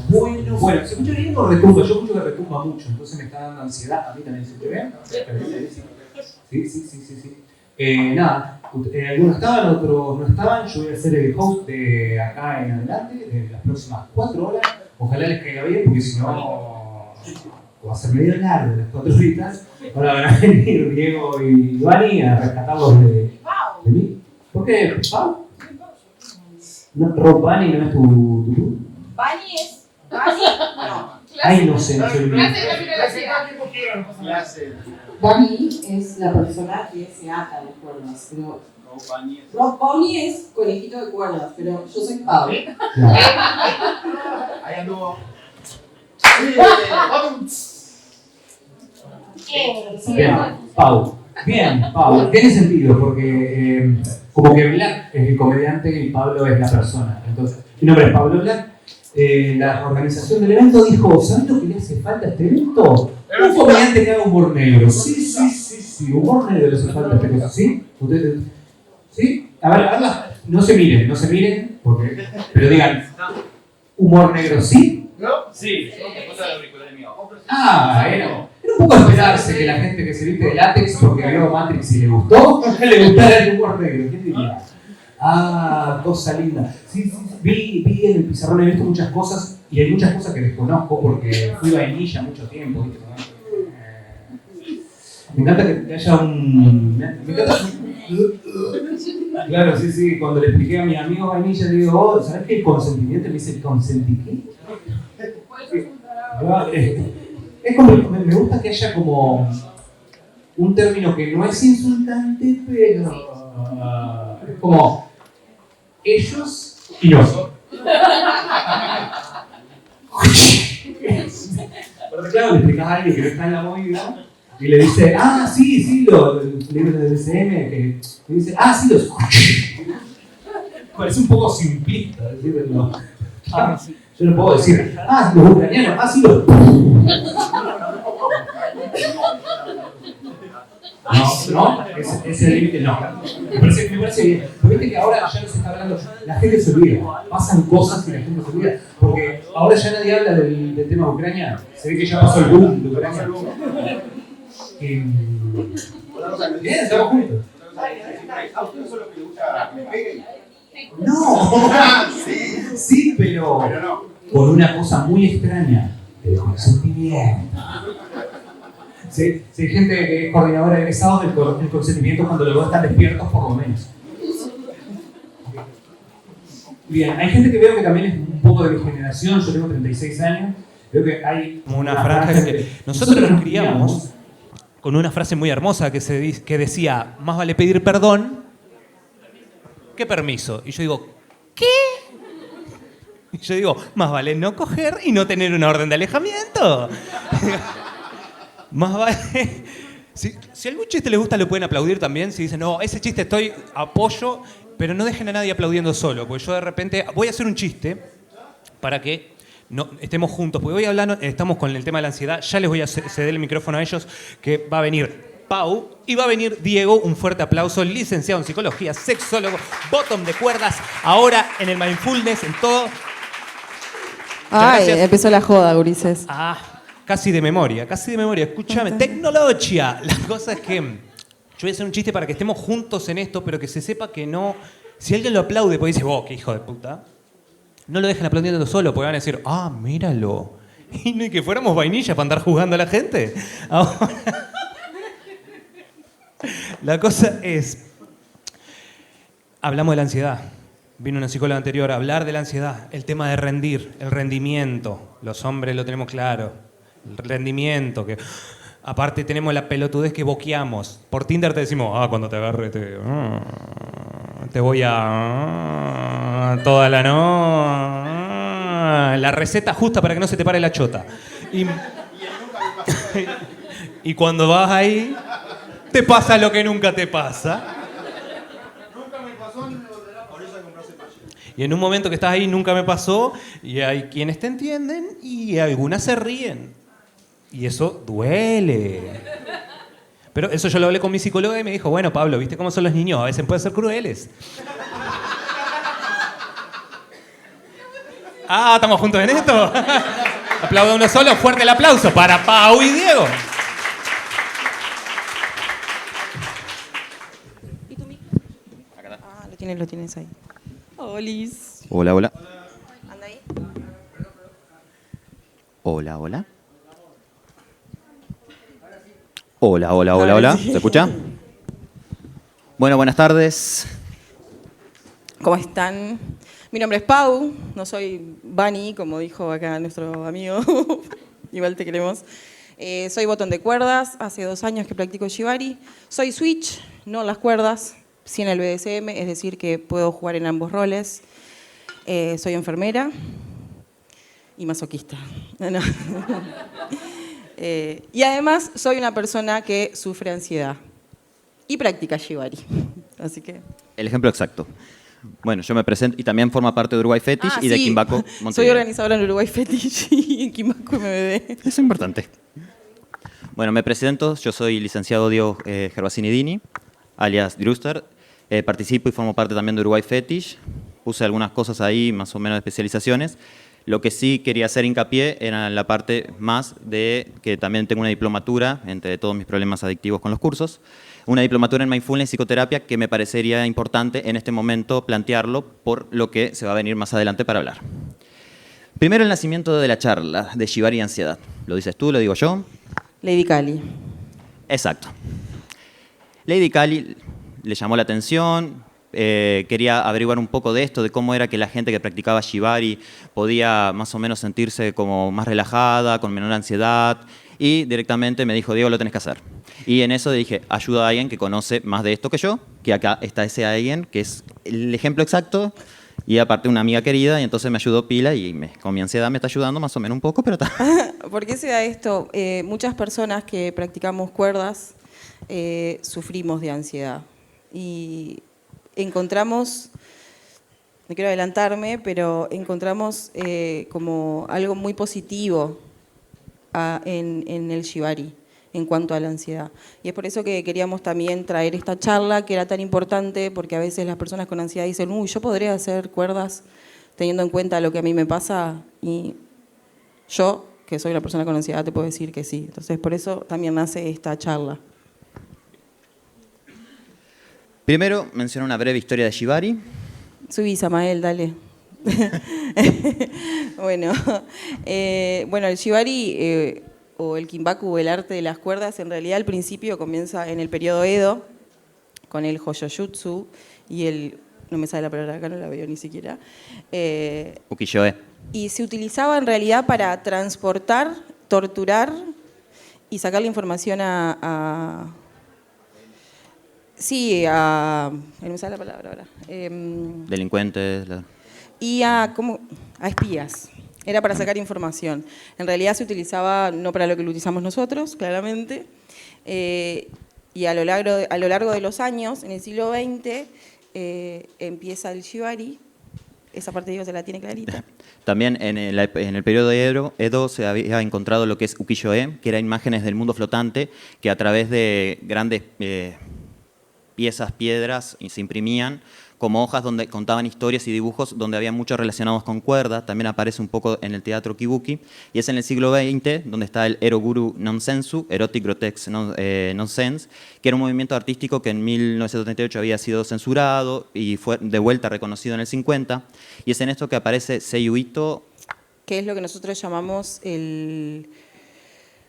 Bueno. ¿Se escucha bien o retumba? Yo escucho que retumba mucho, entonces me está dando ansiedad. ¿A mí también se escucha bien? Sí. Nada, algunos estaban, otros no estaban. Yo voy a ser el host de acá en adelante, de las próximas 4 horas. Ojalá les caiga bien, porque si no va a ser medio largo las 4 horitas. Ahora van a venir Diego y Vani a rescatarlos de mí. ¿Por qué? ¿Pau? No, Rob Bunny no es tu? Bunny es. Bunny. No. Ay, no sé, no sé. Bunny es la persona que se ata de cuerdas, pero Rob Bunny es conejito de cuerdas, pero yo soy Pau. Ahí anduvo. Bien, Pau. Tiene sentido, porque como que Black es el comediante y Pablo es la persona. Entonces, mi nombre es Pablo Black. La organización del evento dijo, ¿sabes lo que le hace falta a este evento? Un comediante que haga humor negro. Sí, humor negro le hace falta a este evento. ¿Sí? ¿Ustedes? ¿Sí? A ver, no se miren, porque, pero digan, ¿humor negro sí? ¿No? Sí. Era un poco esperarse que la gente que se viste de látex porque vio Matrix y le gustó, le gustara el humor negro. ¿Quién diría? Cosa linda. Sí. Vi en el pizarrón, he visto muchas cosas y hay muchas cosas que desconozco porque fui vainilla mucho tiempo. ¿Viste? Me encanta que haya un... Claro, sí. Cuando le expliqué a mi amigo vainilla, le digo, ¿sabes qué? El consentimiento, me dice, ¿consentí qué? Es como, me gusta que haya como un término que no es insultante, pero es como ellos y nosotros. Pero claro, le explicas a alguien que no está en la movida y le dice, sí, los libros del DCM, que le dice, sí, los... Parece un poco simplista decirlo. Yo no puedo decir, los ucranianos, sí, los... No, ese límite no. Me parece bien. Pero viste que ahora ya no se está hablando, la gente se olvida, pasan cosas y la gente se olvida. Porque ahora ya nadie habla del tema de Ucrania, se ve que ya pasó el boom de Ucrania. Bien, estamos juntos. ¿A usted solo que le gusta que me peguen? No, sí, pero no. Con una cosa muy extraña, el consentimiento. Sí, hay gente que es coordinadora de egresados del consentimiento cuando los dos están despiertos por lo menos. Bien, hay gente que veo que también es un poco de mi generación, yo tengo 36 años, veo que hay como una franja que nosotros nos criamos con una frase muy hermosa que decía, más vale pedir perdón que permiso. Y yo digo, ¿qué? Y yo digo, más vale no coger y no tener una orden de alejamiento. Más vale... Si algún chiste les gusta, lo pueden aplaudir también. Si dicen, no, ese chiste apoyo, pero no dejen a nadie aplaudiendo solo. Porque yo de repente voy a hacer un chiste para que no estemos juntos. Porque hoy hablando, estamos con el tema de la ansiedad. Ya les voy a ceder el micrófono a ellos, que va a venir Pau y va a venir Diego. Un fuerte aplauso, licenciado en psicología, sexólogo, bottom de cuerdas, ahora en el mindfulness, en todo. Ay, empezó la joda, gurises. Casi de memoria. Escúchame, tecnología. La cosa es que yo voy a hacer un chiste para que estemos juntos en esto, pero que se sepa que no... Si alguien lo aplaude, pues dice, qué hijo de puta, no lo dejen aplaudiendo solo, porque van a decir, míralo. Y no hay que fuéramos vainillas para andar jugando a la gente. Ahora, la cosa es, hablamos de la ansiedad. Vino una psicóloga anterior a hablar de la ansiedad, el tema de rendir, el rendimiento. Los hombres lo tenemos claro. El rendimiento, que aparte tenemos la pelotudez que boqueamos. Por Tinder te decimos, cuando te agarre te voy a toda la la receta justa para que no se te pare la chota. Y cuando vas ahí, te pasa lo que nunca te pasa. Nunca me pasó ni me volverá, por eso compré cepillo. Y en un momento que estás ahí, nunca me pasó, y hay quienes te entienden y algunas se ríen. Y eso duele. Pero eso yo lo hablé con mi psicóloga y me dijo, bueno, Pablo, ¿viste cómo son los niños? A veces pueden ser crueles. Ah, ¿estamos juntos en esto? Aplauda uno solo, fuerte el aplauso para Pau y Diego. ¿Y tu micro? Ah, lo tienes ahí. Olis. Hola, hola. ¿Anda ahí? Hola, hola. Hola, hola, hola, hola. ¿Se escucha? Bueno, buenas tardes. ¿Cómo están? Mi nombre es Pau, no soy Bunny, como dijo acá nuestro amigo. Igual te queremos. Soy botón de cuerdas, hace 2 años que practico Shibari. Soy switch, no en las cuerdas, sí en el BDSM, es decir que puedo jugar en ambos roles. Soy enfermera y masoquista. No. Y además soy una persona que sufre ansiedad y practica Shibari. Así que... El ejemplo exacto. Bueno, yo me presento y también forma parte de Uruguay Fetish y de sí. Quimbaco Soy Montevideo. organizadora en Uruguay Fetish y en Quimbaco MBD. Eso es importante. Bueno, me presento. Yo soy licenciado Diego Gervasini Dini, alias Druster. Participo y formo parte también de Uruguay Fetish. Puse algunas cosas ahí, más o menos de especializaciones. Lo que sí quería hacer hincapié era en la parte más de que también tengo una diplomatura, entre todos mis problemas adictivos con los cursos, una diplomatura en Mindfulness y Psicoterapia que me parecería importante en este momento plantearlo por lo que se va a venir más adelante para hablar. Primero, el nacimiento de la charla de Shibari y ansiedad. ¿Lo dices tú, lo digo yo? Lady Cali. Exacto. Lady Cali le llamó la atención, quería averiguar un poco de esto, de cómo era que la gente que practicaba Shibari podía más o menos sentirse como más relajada, con menor ansiedad, y directamente me dijo, Diego, lo tenés que hacer. Y en eso dije, ayuda a alguien que conoce más de esto que yo, que acá está ese alguien, que es el ejemplo exacto, y aparte una amiga querida, y entonces me ayudó pila, y con mi ansiedad me está ayudando más o menos un poco, pero está. ¿Por qué se da esto? Muchas personas que practicamos cuerdas sufrimos de ansiedad. Y encontramos, no quiero adelantarme, pero encontramos como algo muy positivo en el Shibari en cuanto a la ansiedad. Y es por eso que queríamos también traer esta charla que era tan importante, porque a veces las personas con ansiedad dicen, uy, yo podría hacer cuerdas teniendo en cuenta lo que a mí me pasa, y yo, que soy una persona con ansiedad, te puedo decir que sí. Entonces, por eso también nace esta charla. Primero, menciono una breve historia de Shibari. Subí, Samael, dale. Bueno, el Shibari o el Kinbaku o el arte de las cuerdas, en realidad al principio comienza en el periodo Edo, con el Hoshojutsu y el... No me sale la palabra acá, no la veo ni siquiera. Ukiyo-e. Y se utilizaba en realidad para transportar, torturar y sacar la información no me sale la palabra ahora. Delincuentes. Y a espías. Era para sacar información. En realidad se utilizaba no para lo que lo utilizamos nosotros, claramente. Y a lo largo de los años, en el siglo XX, empieza el Shibari. Esa parte Diego se la tiene clarita. También en el periodo de Edo se había encontrado lo que es ukiyo-e, que eran imágenes del mundo flotante que a través de grandes piedras, se imprimían como hojas donde contaban historias y dibujos donde había muchos relacionados con cuerda. También aparece un poco en el teatro Kibuki. Y es en el siglo XX donde está el Eroguru Nonsensu, Erotic Grotesque Nonsense, que era un movimiento artístico que en 1978 había sido censurado y fue de vuelta reconocido en el 50. Y es en esto que aparece Seiyu Ito. Que es lo que nosotros llamamos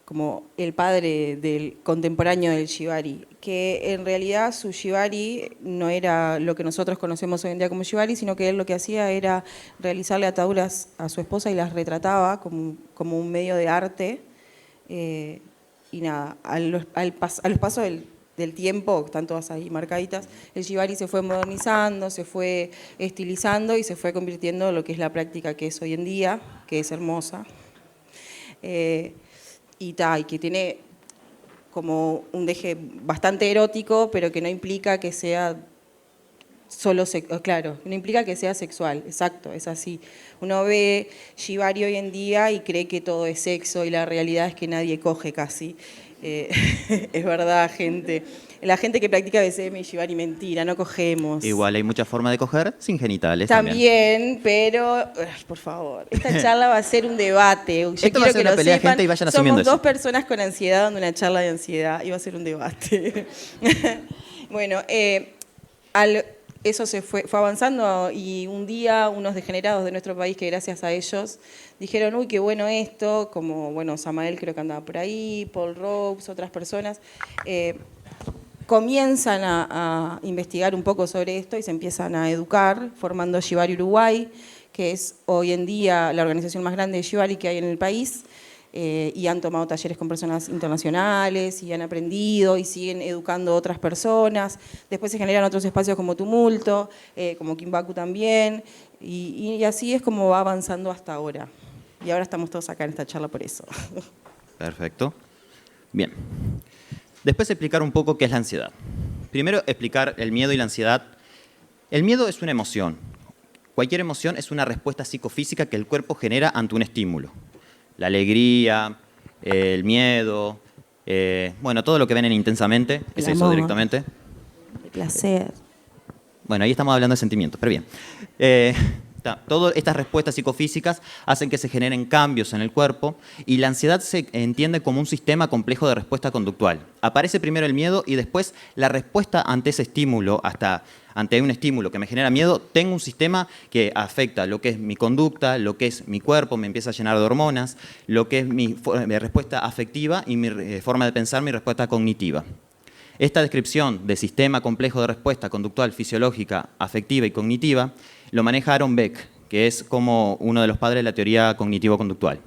como el padre del contemporáneo del Shibari, que en realidad su Shibari no era lo que nosotros conocemos hoy en día como Shibari, sino que él lo que hacía era realizarle ataduras a su esposa y las retrataba como un medio de arte. Y nada, a los pasos del tiempo, están todas ahí marcaditas, el Shibari se fue modernizando, se fue estilizando y se fue convirtiendo en lo que es la práctica que es hoy en día, que es hermosa. Y que tiene como un deje bastante erótico, pero que no implica que sea no implica que sea sexual, exacto, es así. Uno ve Shibari hoy en día y cree que todo es sexo y la realidad es que nadie coge casi. Es verdad, gente. La gente que practica BCM y Shibari, mentira, no cogemos. Igual hay muchas formas de coger sin genitales también. También, pero, ay, por favor, esta charla va a ser un debate. Yo Esto va a quiero ser que una lo pelea de sepan. gente y vayan asumiendo Somos dos eso. personas con ansiedad dando una charla de ansiedad y va a ser un debate. Bueno, eso se fue avanzando y un día unos degenerados de nuestro país que gracias a ellos dijeron, uy, qué bueno esto, como, bueno, Samael creo que andaba por ahí, Paul Robes, otras personas, comienzan a investigar un poco sobre esto y se empiezan a educar, formando Shibari Uruguay, que es hoy en día la organización más grande de Shibari que hay en el país, y han tomado talleres con personas internacionales y han aprendido y siguen educando a otras personas. Después se generan otros espacios como Tumulto, como Kimbaku también, y así es como va avanzando hasta ahora. Y ahora estamos todos acá en esta charla por eso. Perfecto. Bien. Después explicar un poco qué es la ansiedad. Primero explicar el miedo y la ansiedad. El miedo es una emoción. Cualquier emoción es una respuesta psicofísica que el cuerpo genera ante un estímulo. La alegría, el miedo, bueno, todo lo que ven en Intensamente, es eso directamente. El placer. Bueno, ahí estamos hablando de sentimientos, pero bien. Todas estas respuestas psicofísicas hacen que se generen cambios en el cuerpo y la ansiedad se entiende como un sistema complejo de respuesta conductual. Aparece primero el miedo y después la respuesta ante ese estímulo, ante un estímulo que me genera miedo, tengo un sistema que afecta lo que es mi conducta, lo que es mi cuerpo, me empieza a llenar de hormonas, lo que es mi respuesta afectiva y mi forma de pensar, mi respuesta cognitiva. Esta descripción de sistema complejo de respuesta conductual, fisiológica, afectiva y cognitiva lo maneja Aaron Beck, que es como uno de los padres de la teoría cognitivo-conductual.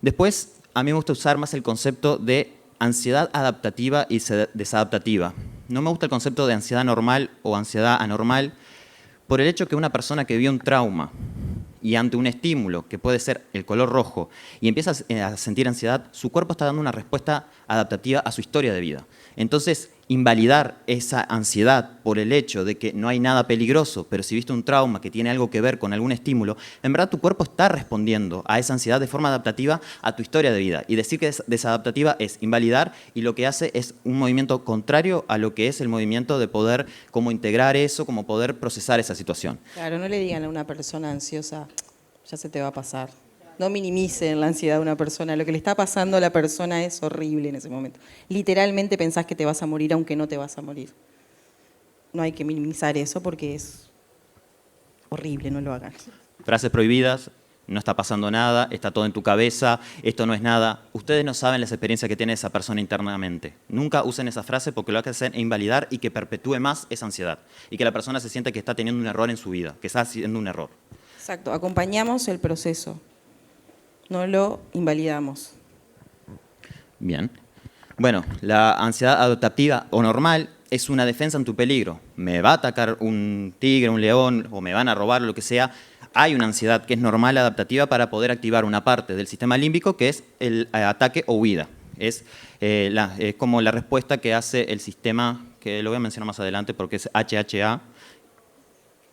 Después, a mí me gusta usar más el concepto de ansiedad adaptativa y desadaptativa. No me gusta el concepto de ansiedad normal o ansiedad anormal por el hecho que una persona que vive un trauma y ante un estímulo, que puede ser el color rojo, y empieza a sentir ansiedad, su cuerpo está dando una respuesta adaptativa a su historia de vida. Entonces, invalidar esa ansiedad por el hecho de que no hay nada peligroso, pero si viste un trauma que tiene algo que ver con algún estímulo, en verdad tu cuerpo está respondiendo a esa ansiedad de forma adaptativa a tu historia de vida. Y decir que es desadaptativa es invalidar y lo que hace es un movimiento contrario a lo que es el movimiento de poder cómo integrar eso, cómo poder procesar esa situación. Claro, no le digan a una persona ansiosa, ya se te va a pasar. No minimicen la ansiedad de una persona. Lo que le está pasando a la persona es horrible en ese momento. Literalmente pensás que te vas a morir aunque no te vas a morir. No hay que minimizar eso porque es horrible, no lo hagan. Frases prohibidas, no está pasando nada, está todo en tu cabeza, esto no es nada. Ustedes no saben las experiencias que tiene esa persona internamente. Nunca usen esa frase porque lo que hacen es invalidar y que perpetúe más esa ansiedad. Y que la persona se sienta que está teniendo un error en su vida, que está haciendo un error. Exacto, acompañamos el proceso. No lo invalidamos. Bien. Bueno, la ansiedad adaptativa o normal es una defensa ante un peligro. Me va a atacar un tigre, un león, o me van a robar, lo que sea. Hay una ansiedad que es normal, adaptativa, para poder activar una parte del sistema límbico que es el ataque o huida. Es como la respuesta que hace el sistema, que lo voy a mencionar más adelante porque es HHA,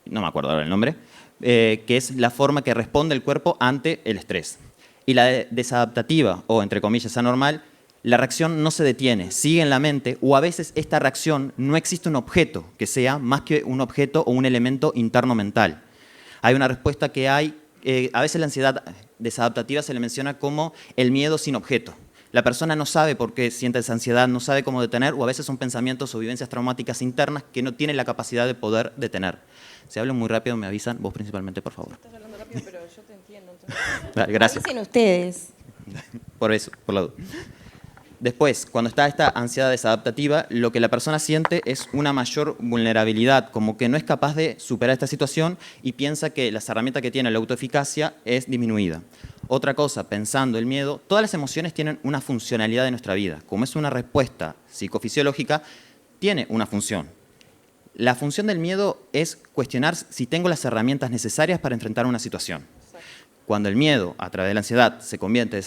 no me acuerdo ahora el nombre, que es la forma que responde el cuerpo ante el estrés. Y la desadaptativa, o entre comillas anormal, la reacción no se detiene, sigue en la mente, o a veces esta reacción no existe un objeto que sea más que un objeto o un elemento interno mental. Hay una respuesta que hay, a veces la ansiedad desadaptativa se le menciona como el miedo sin objeto. La persona no sabe por qué siente esa ansiedad, no sabe cómo detener, o a veces son pensamientos o vivencias traumáticas internas que no tienen la capacidad de poder detener. Si hablo muy rápido, me avisan, vos principalmente, por favor. Estás hablando rápido, pero yo te entiendo. Vale, gracias. Dicen ustedes. Por eso, por la duda. Después, cuando está esta ansiedad desadaptativa, lo que la persona siente es una mayor vulnerabilidad, como que no es capaz de superar esta situación y piensa que las herramientas que tiene la autoeficacia es disminuida. Otra cosa, pensando el miedo, todas las emociones tienen una funcionalidad de nuestra vida. Como es una respuesta psicofisiológica, tiene una función. La función del miedo es cuestionar si tengo las herramientas necesarias para enfrentar una situación. Cuando el miedo, a través de la ansiedad, se convierte en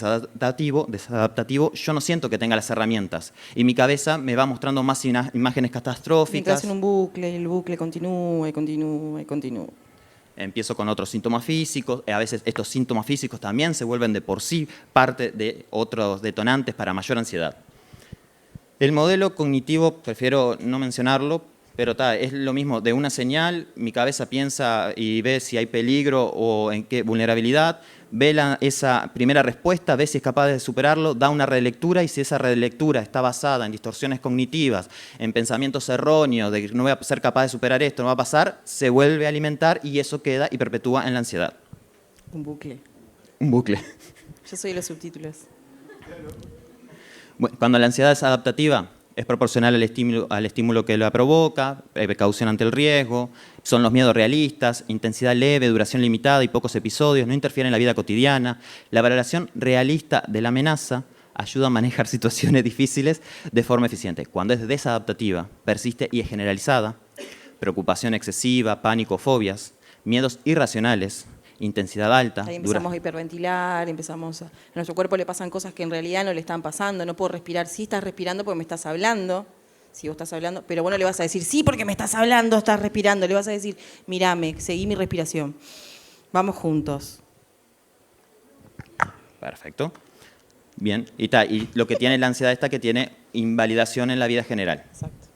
desadaptativo, yo no siento que tenga las herramientas. Y mi cabeza me va mostrando más imágenes catastróficas. Entras en un bucle, y el bucle continúa y continúa y continúa. Empiezo con otros síntomas físicos. A veces estos síntomas físicos también se vuelven de por sí parte de otros detonantes para mayor ansiedad. El modelo cognitivo, prefiero no mencionarlo, pero es lo mismo, de una señal, mi cabeza piensa y ve si hay peligro o en qué vulnerabilidad, ve esa primera respuesta, ve si es capaz de superarlo, da una relectura y si esa relectura está basada en distorsiones cognitivas, en pensamientos erróneos, de que no voy a ser capaz de superar esto, no va a pasar, se vuelve a alimentar y eso queda y perpetúa en la ansiedad. Un bucle. Un bucle. Yo soy los subtítulos. Bueno, cuando la ansiedad es adaptativa, es proporcional al estímulo que la provoca, precaución ante el riesgo, son los miedos realistas, intensidad leve, duración limitada y pocos episodios, no interfieren en la vida cotidiana. La valoración realista de la amenaza ayuda a manejar situaciones difíciles de forma eficiente. Cuando es desadaptativa, persiste y es generalizada, preocupación excesiva, pánico, fobias, miedos irracionales, intensidad alta. Ahí empezamos a hiperventilar, a nuestro cuerpo le pasan cosas que en realidad no le están pasando, no puedo respirar. Sí estás respirando porque me estás hablando, si vos estás hablando, pero vos no le vas a decir, sí, porque me estás hablando, estás respirando. Le vas a decir, mírame, seguí mi respiración. Vamos juntos. Perfecto. Bien. Y lo que tiene la ansiedad esta que tiene invalidación en la vida general. Exacto.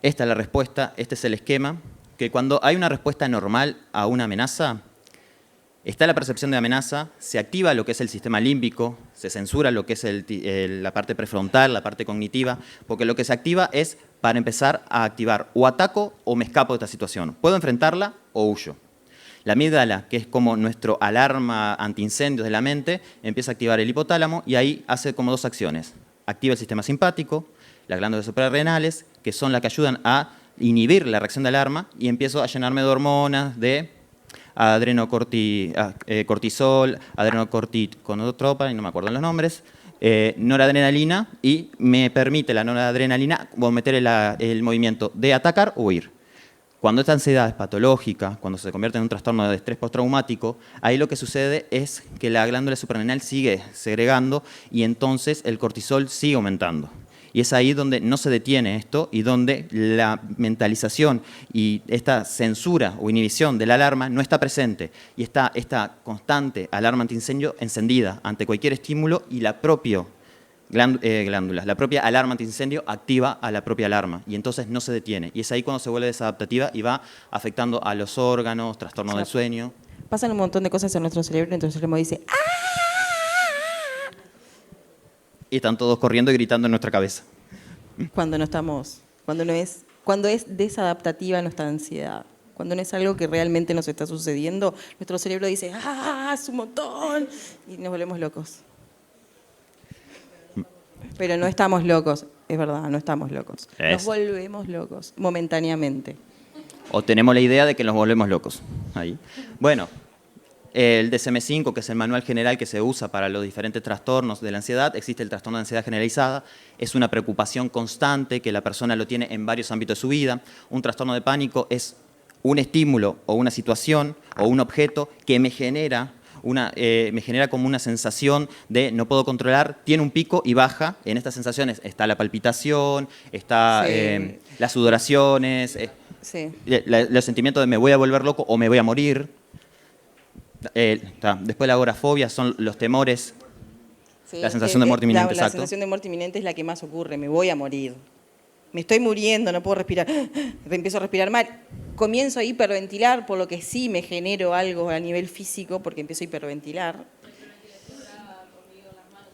Esta es la respuesta, este es el esquema, que cuando hay una respuesta normal a una amenaza, está la percepción de amenaza, se activa lo que es el sistema límbico, se censura lo que es la parte prefrontal, la parte cognitiva, porque lo que se activa es para empezar a activar o ataco o me escapo de esta situación. Puedo enfrentarla o huyo. La amígdala, que es como nuestro alarma antiincendios de la mente, empieza a activar el hipotálamo y ahí hace como dos acciones. Activa el sistema simpático, las glándulas suprarrenales, que son las que ayudan a inhibir la reacción de alarma y empiezo a llenarme de hormonas de cortisol, adrenocorticotropa, y no me acuerdo los nombres, noradrenalina, y me permite la noradrenalina meter el movimiento de atacar o huir. Cuando esta ansiedad es patológica, cuando se convierte en un trastorno de estrés postraumático, ahí lo que sucede es que la glándula suprarrenal sigue segregando y entonces el cortisol sigue aumentando. Y es ahí donde no se detiene esto y donde la mentalización y esta censura o inhibición de la alarma no está presente. Y está esta constante alarma antiincendio encendida ante cualquier estímulo y la propia alarma antiincendio activa a la propia alarma y entonces no se detiene. Y es ahí cuando se vuelve desadaptativa y va afectando a los órganos, trastorno del sueño. Pasan un montón de cosas en nuestro cerebro, entonces el cerebro dice ¡ah! Y están todos corriendo y gritando en nuestra cabeza. Cuando es desadaptativa nuestra ansiedad, cuando no es algo que realmente nos está sucediendo, nuestro cerebro dice ¡ah! Es un montón y nos volvemos locos. Pero no estamos locos, es verdad, no estamos locos. Nos volvemos locos momentáneamente. O tenemos la idea de que nos volvemos locos. Ahí. Bueno. El DSM-5, que es el manual general que se usa para los diferentes trastornos de la ansiedad, existe el trastorno de ansiedad generalizada, es una preocupación constante que la persona lo tiene en varios ámbitos de su vida. Un trastorno de pánico es un estímulo o una situación o un objeto que me genera como una sensación de no puedo controlar, tiene un pico y baja. En estas sensaciones está la palpitación, está las sudoraciones, los sentimientos de me voy a volver loco o me voy a morir. Después la agorafobia son los temores, la sensación de muerte inminente. La sensación de muerte inminente es la que más ocurre, me voy a morir. Me estoy muriendo, no puedo respirar, empiezo a respirar mal. Comienzo a hiperventilar, por lo que sí me genero algo a nivel físico, porque empiezo a hiperventilar.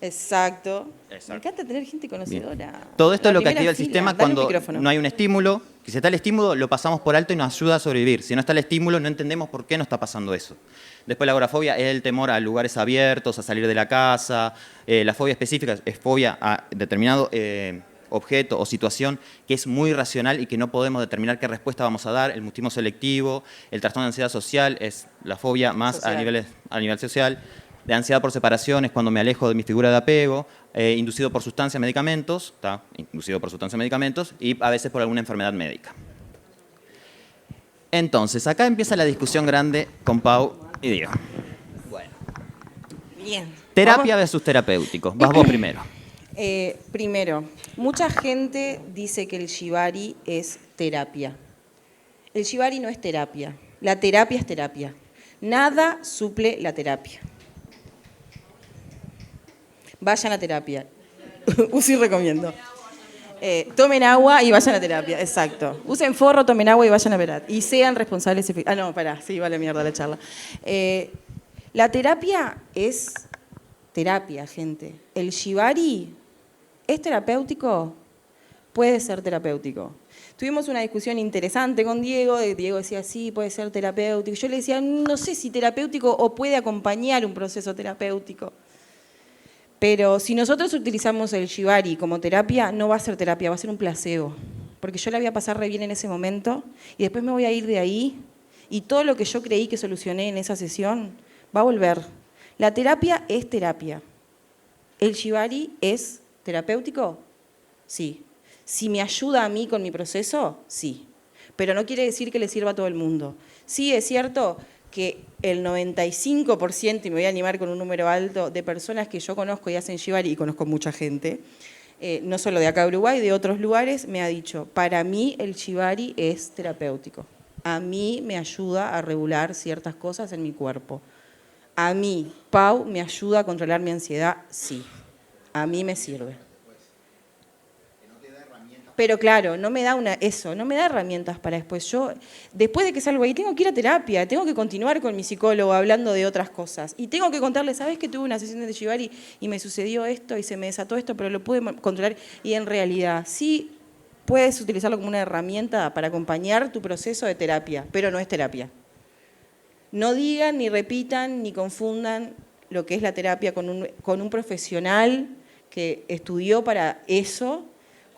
Exacto. Me encanta tener gente conocedora. Bien. Todo esto es lo que activa el sistema cuando micrófono. No hay un estímulo. Si está el estímulo, lo pasamos por alto y nos ayuda a sobrevivir. Si no está el estímulo, no entendemos por qué no está pasando eso. Después la agorafobia es el temor a lugares abiertos, a salir de la casa. La fobia específica es fobia a determinado objeto o situación que es muy irracional y que no podemos determinar qué respuesta vamos a dar. El mutismo selectivo, el trastorno de ansiedad social es la fobia más a nivel social. De ansiedad por separación es cuando me alejo de mi figura de apego, inducido por sustancias, medicamentos, y a veces por alguna enfermedad médica. Entonces, acá empieza la discusión grande con Pau y Diego. Bueno. Bien. Terapia versus terapéutico. Vas vos primero. Primero, mucha gente dice que el Shibari es terapia. El Shibari no es terapia. La terapia es terapia. Nada suple la terapia. Vayan a terapia. Uso y recomiendo. Tomen agua y vayan a terapia, exacto. Usen forro, tomen agua y vayan a terapia. Y sean responsables. No, pará, sí, vale mierda la charla. La terapia es terapia, gente. El shibari es terapéutico, puede ser terapéutico. Tuvimos una discusión interesante con Diego. Diego decía, sí, puede ser terapéutico. Yo le decía, no sé si terapéutico o puede acompañar un proceso terapéutico. Pero si nosotros utilizamos el shibari como terapia, no va a ser terapia, va a ser un placebo. Porque yo la voy a pasar re bien en ese momento y después me voy a ir de ahí y todo lo que yo creí que solucioné en esa sesión va a volver. La terapia es terapia. ¿El shibari es terapéutico? Sí. Si me ayuda a mí con mi proceso, sí. Pero no quiere decir que le sirva a todo el mundo. Sí, es cierto que el 95%, y me voy a animar con un número alto, de personas que yo conozco y hacen shibari, y conozco mucha gente, no solo de acá de Uruguay, de otros lugares, me ha dicho, para mí el shibari es terapéutico. A mí me ayuda a regular ciertas cosas en mi cuerpo. A mí, Pau, me ayuda a controlar mi ansiedad, sí. A mí me sirve. Pero claro, no me da no me da herramientas para después. Yo, después de que salgo ahí, tengo que ir a terapia, tengo que continuar con mi psicólogo hablando de otras cosas. Y tengo que contarle, ¿sabes que tuve una sesión de shibari y me sucedió esto y se me desató esto, pero lo pude controlar? Y en realidad, sí puedes utilizarlo como una herramienta para acompañar tu proceso de terapia, pero no es terapia. No digan, ni repitan, ni confundan lo que es la terapia con un profesional que estudió para eso,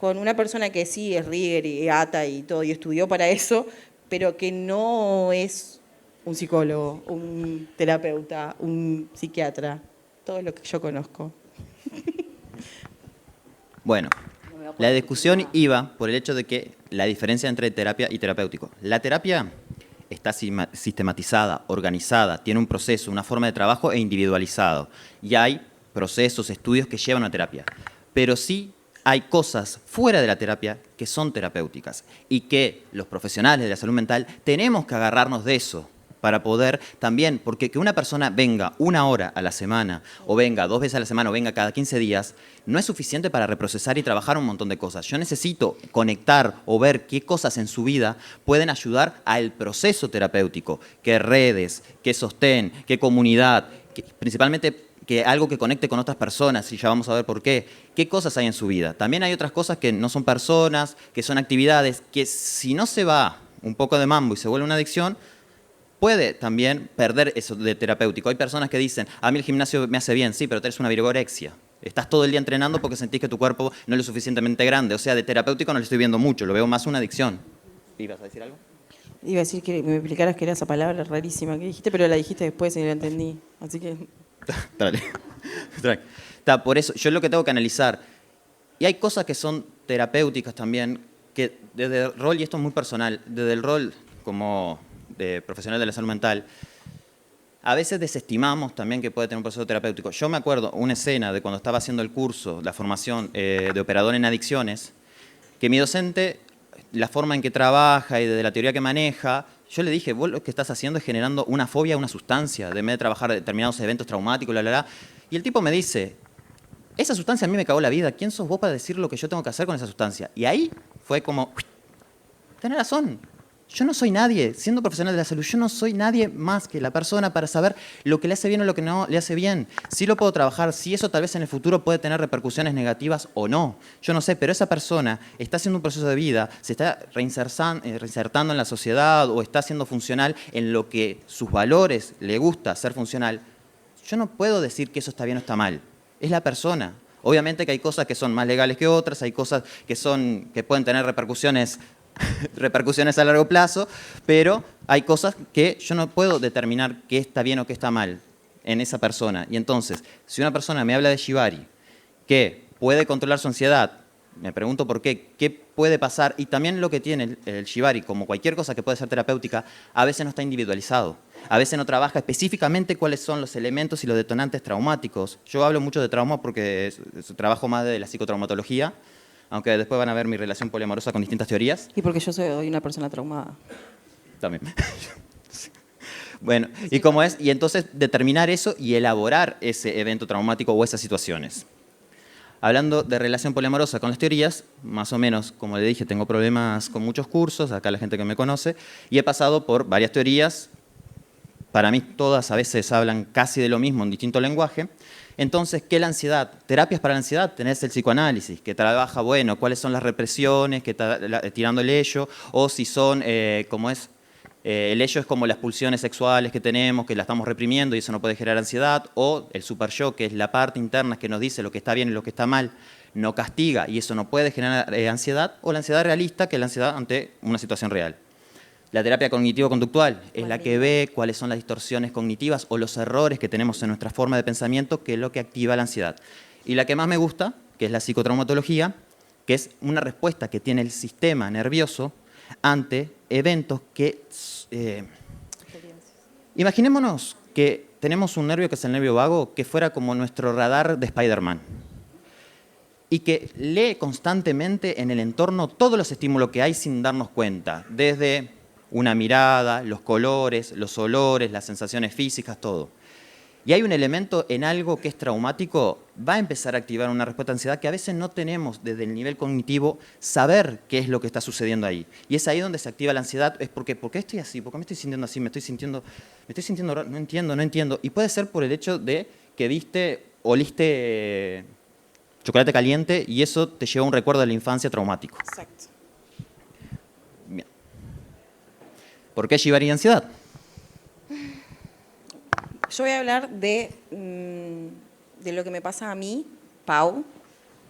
con una persona que sí es rigger y ata y todo, y estudió para eso, pero que no es un psicólogo, un terapeuta, un psiquiatra, todo lo que yo conozco. Bueno, la discusión iba por el hecho de que la diferencia entre terapia y terapéutico. La terapia está sistematizada, organizada, tiene un proceso, una forma de trabajo e individualizado. Y hay procesos, estudios que llevan a terapia. Pero sí hay cosas fuera de la terapia que son terapéuticas y que los profesionales de la salud mental tenemos que agarrarnos de eso para poder también, porque que una persona venga 1 hora a la semana o venga 2 veces a la semana o venga cada 15 días no es suficiente para reprocesar y trabajar un montón de cosas. Yo necesito conectar o ver qué cosas en su vida pueden ayudar al proceso terapéutico, qué redes, qué sostén, qué comunidad, principalmente que algo que conecte con otras personas, y ya vamos a ver por qué. ¿Qué cosas hay en su vida? También hay otras cosas que no son personas, que son actividades, que si no se va un poco de mambo y se vuelve una adicción, puede también perder eso de terapéutico. Hay personas que dicen, a mí el gimnasio me hace bien, sí, pero tenés una vigorexia. Estás todo el día entrenando porque sentís que tu cuerpo no es lo suficientemente grande. O sea, de terapéutico no le estoy viendo mucho, lo veo más una adicción. ¿Ibas a decir algo? Iba a decir que me explicaras que era esa palabra rarísima que dijiste, pero la dijiste después y no la entendí. Así que... Dale. Por eso, yo es lo que tengo que analizar. Y hay cosas que son terapéuticas también, que desde el rol, y esto es muy personal, desde el rol como de profesional de la salud mental, a veces desestimamos también que puede tener un proceso terapéutico. Yo me acuerdo una escena de cuando estaba haciendo el curso, la formación de operador en adicciones, que mi docente, la forma en que trabaja y desde la teoría que maneja, yo le dije, vos lo que estás haciendo es generando una fobia a una sustancia, de vez de trabajar determinados eventos traumáticos, Y el tipo me dice, esa sustancia a mí me cagó la vida, ¿quién sos vos para decir lo que yo tengo que hacer con esa sustancia? Y ahí fue como, tenés razón, yo no soy nadie, siendo profesional de la salud, yo no soy nadie más que la persona para saber lo que le hace bien o lo que no le hace bien. Sí lo puedo trabajar, sí eso tal vez en el futuro puede tener repercusiones negativas o no. Yo no sé, pero esa persona está haciendo un proceso de vida, se está reinsertando en la sociedad o está siendo funcional en lo que sus valores le gusta ser funcional. Yo no puedo decir que eso está bien o está mal. Es la persona. Obviamente que hay cosas que son más legales que otras, hay cosas que pueden tener repercusiones a largo plazo, pero hay cosas que yo no puedo determinar qué está bien o qué está mal en esa persona. Y entonces, si una persona me habla de shibari, que puede controlar su ansiedad, me pregunto por qué puede pasar, y también lo que tiene el shibari, como cualquier cosa que puede ser terapéutica, a veces no está individualizado. A veces no trabaja específicamente cuáles son los elementos y los detonantes traumáticos. Yo hablo mucho de trauma porque trabajo más de la psicotraumatología, aunque después van a ver mi relación poliamorosa con distintas teorías. Y porque yo soy una persona traumada. También. Bueno, y cómo es, y entonces determinar eso y elaborar ese evento traumático o esas situaciones. Hablando de relación poliamorosa con las teorías, más o menos, como le dije, tengo problemas con muchos cursos, acá la gente que me conoce, y he pasado por varias teorías. Para mí todas a veces hablan casi de lo mismo en distinto lenguaje. Entonces, ¿qué es la ansiedad? Terapias para la ansiedad, tenés el psicoanálisis, que trabaja, bueno, cuáles son las represiones, tirando el ello, o si son, como es, el ello es como las pulsiones sexuales que tenemos, que la estamos reprimiendo y eso no puede generar ansiedad, o el super yo, que es la parte interna que nos dice lo que está bien y lo que está mal, no castiga y eso no puede generar ansiedad, o la ansiedad realista, que es la ansiedad ante una situación real. La terapia cognitivo-conductual es la que ve cuáles son las distorsiones cognitivas o los errores que tenemos en nuestra forma de pensamiento, que es lo que activa la ansiedad. Y la que más me gusta, que es la psicotraumatología, que es una respuesta que tiene el sistema nervioso ante eventos que... imaginémonos que tenemos un nervio que es el nervio vago, que fuera como nuestro radar de Spider-Man y que lee constantemente en el entorno todos los estímulos que hay sin darnos cuenta, desde una mirada, los colores, los olores, las sensaciones físicas, todo. Y hay un elemento en algo que es traumático, va a empezar a activar una respuesta de ansiedad que a veces no tenemos desde el nivel cognitivo saber qué es lo que está sucediendo ahí. Y es ahí donde se activa la ansiedad, es porque, ¿por qué estoy así? ¿Por qué me estoy sintiendo así? Me estoy sintiendo raro, no entiendo. Y puede ser por el hecho de que oliste chocolate caliente y eso te lleva a un recuerdo de la infancia traumático. Exacto. Bien. ¿Por qué Shibari y ansiedad? Yo voy a hablar de lo que me pasa a mí, Pau,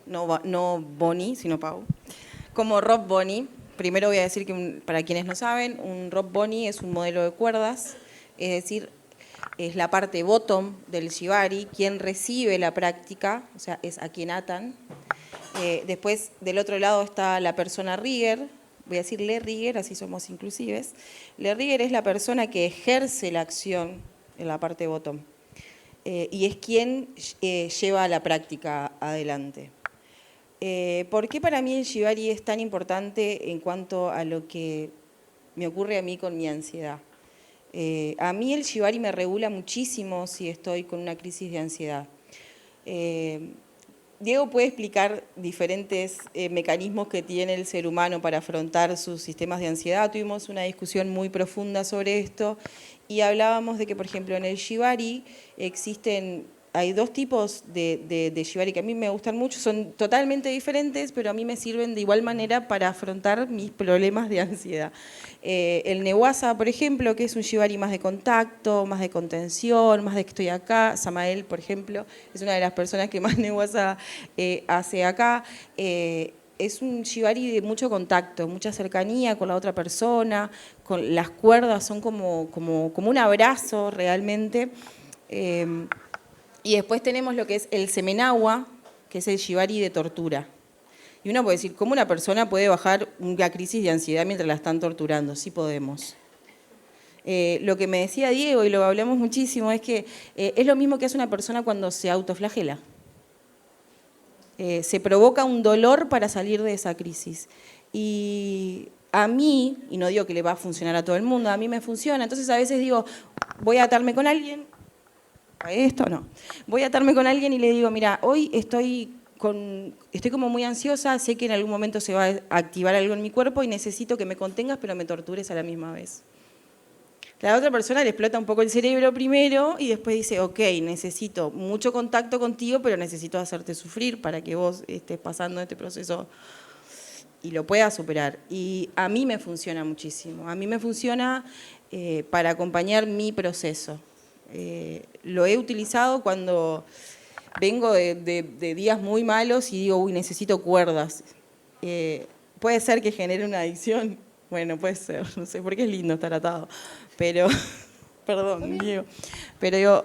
no Bonnie, sino Pau. Como Rob Bonnie, primero voy a decir que para quienes no saben, un Rob Bonnie es un modelo de cuerdas, es decir, es la parte bottom del Shibari, quien recibe la práctica, o sea, es a quien atan. Después, del otro lado está la persona rigger, voy a decirle rigger, así somos inclusives. Le rigger es la persona que ejerce la acción en la parte bottom y es quien lleva la práctica adelante. ¿Por qué para mí el Shibari es tan importante en cuanto a lo que me ocurre a mí con mi ansiedad? A mí el Shibari me regula muchísimo si estoy con una crisis de ansiedad. Diego puede explicar diferentes mecanismos que tiene el ser humano para afrontar sus sistemas de ansiedad. Tuvimos una discusión muy profunda sobre esto y hablábamos de que, por ejemplo, en el Shibari hay dos tipos de Shibari que a mí me gustan mucho, son totalmente diferentes, pero a mí me sirven de igual manera para afrontar mis problemas de ansiedad. El Newaza, por ejemplo, que es un Shibari más de contacto, más de contención, más de que estoy acá. Samael, por ejemplo, es una de las personas que más Newaza hace acá. Es un Shibari de mucho contacto, mucha cercanía con la otra persona, con las cuerdas son como un abrazo realmente. Y después tenemos lo que es el Semenawa, que es el Shibari de tortura. Y uno puede decir, ¿cómo una persona puede bajar una crisis de ansiedad mientras la están torturando? Sí podemos. Lo que me decía Diego, y lo hablamos muchísimo, es que es lo mismo que hace una persona cuando se autoflagela. Se provoca un dolor para salir de esa crisis. Y a mí, y no digo que le va a funcionar a todo el mundo, a mí me funciona. Entonces a veces digo, voy a atarme con alguien, esto no. Voy a atarme con alguien y le digo, mira, hoy estoy como muy ansiosa, sé que en algún momento se va a activar algo en mi cuerpo y necesito que me contengas, pero me tortures a la misma vez. La otra persona le explota un poco el cerebro primero y después dice, ok, necesito mucho contacto contigo, pero necesito hacerte sufrir para que vos estés pasando este proceso y lo puedas superar. Y a mí me funciona muchísimo. A mí me funciona para acompañar mi proceso. Lo he utilizado cuando vengo de días muy malos y digo, uy, necesito cuerdas. Puede ser que genere una adicción. Bueno, puede ser, no sé, porque es lindo estar atado. Pero, perdón, Diego. Pero digo,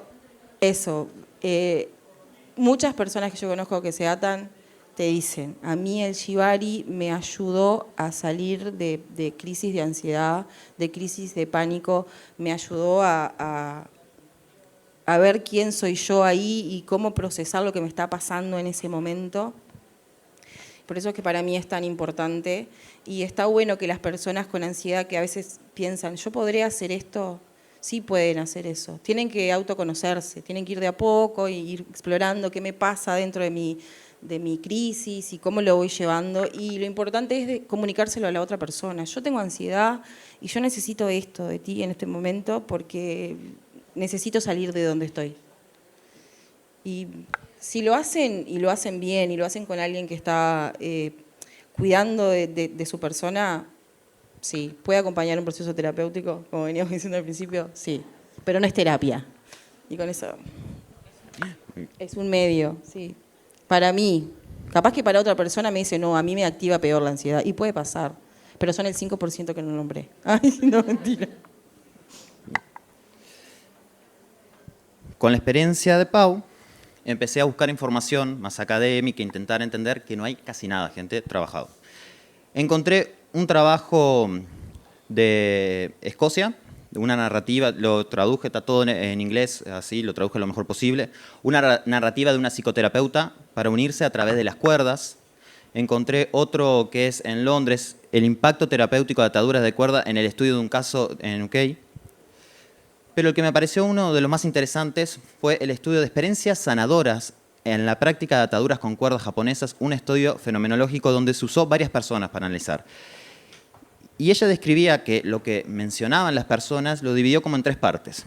eso. Muchas personas que yo conozco que se atan te dicen, a mí el Shibari me ayudó a salir de crisis de ansiedad, de crisis de pánico, me ayudó a ver quién soy yo ahí y cómo procesar lo que me está pasando en ese momento. Por eso es que para mí es tan importante y está bueno que las personas con ansiedad que a veces piensan, ¿yo podré hacer esto? Sí pueden hacer eso. Tienen que autoconocerse, tienen que ir de a poco y ir explorando qué me pasa dentro de de mi crisis y cómo lo voy llevando. Y lo importante es comunicárselo a la otra persona. Yo tengo ansiedad y yo necesito esto de ti en este momento porque necesito salir de donde estoy. Y si lo hacen, y lo hacen bien, y lo hacen con alguien que está cuidando de su persona, sí. ¿Puede acompañar un proceso terapéutico? Como veníamos diciendo al principio, sí. Pero no es terapia. Y con eso es un medio, sí. Para mí, capaz que para otra persona me dice, no, a mí me activa peor la ansiedad. Y puede pasar, pero son el 5% que no nombré. Ay, no, mentira. Con la experiencia de Pau, empecé a buscar información más académica, intentar entender que no hay casi nada, gente, trabajado. Encontré un trabajo de Escocia, una narrativa, lo traduje, está todo en inglés, así, lo traduje lo mejor posible, una narrativa de una psicoterapeuta para unirse a través de las cuerdas. Encontré otro que es en Londres, el impacto terapéutico de ataduras de cuerda en el estudio de un caso en UK. Pero el que me pareció uno de los más interesantes fue el estudio de experiencias sanadoras en la práctica de ataduras con cuerdas japonesas, un estudio fenomenológico donde se usó varias personas para analizar. Y ella describía que lo que mencionaban las personas lo dividió como en 3 partes.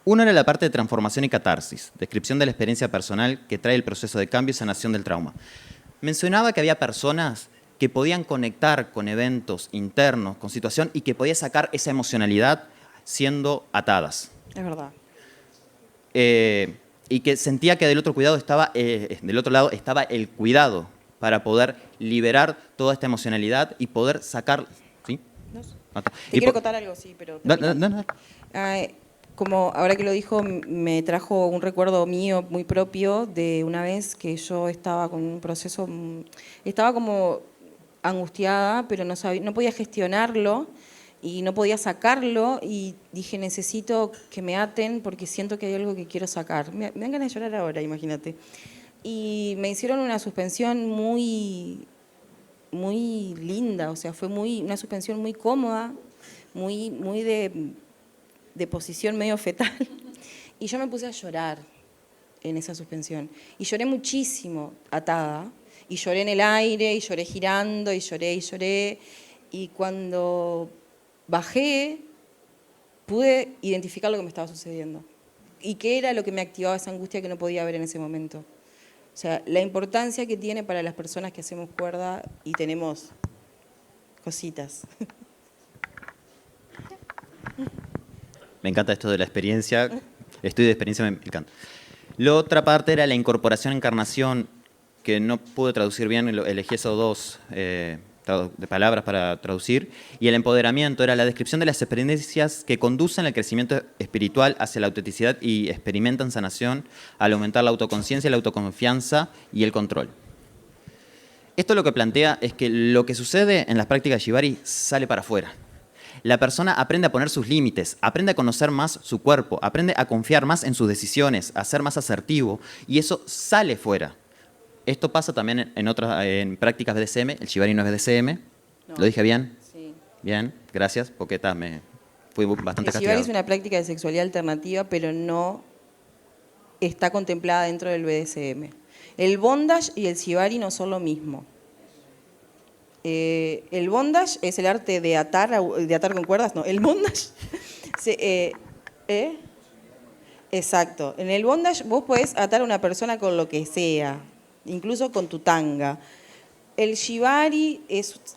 Una era la parte de transformación y catarsis, descripción de la experiencia personal que trae el proceso de cambio y sanación del trauma. Mencionaba que había personas que podían conectar con eventos internos, con situación, y que podía sacar esa emocionalidad siendo atadas. Es verdad. Y que sentía que del otro lado estaba el cuidado para poder liberar toda esta emocionalidad y poder sacar. ¿Sí? No sé. Acá. Te quiero contar algo, sí, pero... No. Como ahora que lo dijo, me trajo un recuerdo mío muy propio de una vez que yo estaba con un proceso, estaba como angustiada, pero no podía gestionarlo y no podía sacarlo y dije, necesito que me aten porque siento que hay algo que quiero sacar. Me dan ganas de llorar ahora, imagínate. Y me hicieron una suspensión muy linda, o sea, fue una suspensión muy cómoda, muy de posición medio fetal. Y yo me puse a llorar en esa suspensión. Y lloré muchísimo, atada. Y lloré en el aire, y lloré girando, y lloré. Y cuando bajé, pude identificar lo que me estaba sucediendo. Y qué era lo que me activaba esa angustia que no podía ver en ese momento. O sea, la importancia que tiene para las personas que hacemos cuerda y tenemos cositas. Me encanta esto de la experiencia, estudio de experiencia, me encanta. La otra parte era la incorporación, encarnación, que no pude traducir bien, elegí esos 2 de palabras para traducir, y el empoderamiento era la descripción de las experiencias que conducen al crecimiento espiritual hacia la autenticidad y experimentan sanación al aumentar la autoconciencia, la autoconfianza y el control. Esto lo que plantea es que lo que sucede en las prácticas Shibari sale para afuera. La persona aprende a poner sus límites, aprende a conocer más su cuerpo, aprende a confiar más en sus decisiones, a ser más asertivo, y eso sale fuera. Esto pasa también en prácticas BDSM, el Shibari no es BDSM, no. ¿Lo dije bien? Sí. Bien, gracias, porque me fui bastante castigado. El Shibari es una práctica de sexualidad alternativa, pero no está contemplada dentro del BDSM. El bondage y el Shibari no son lo mismo. El bondage es el arte de atar con cuerdas, no, el bondage... Exacto, en el bondage vos podés atar a una persona con lo que sea, incluso con tu tanga. El Shibari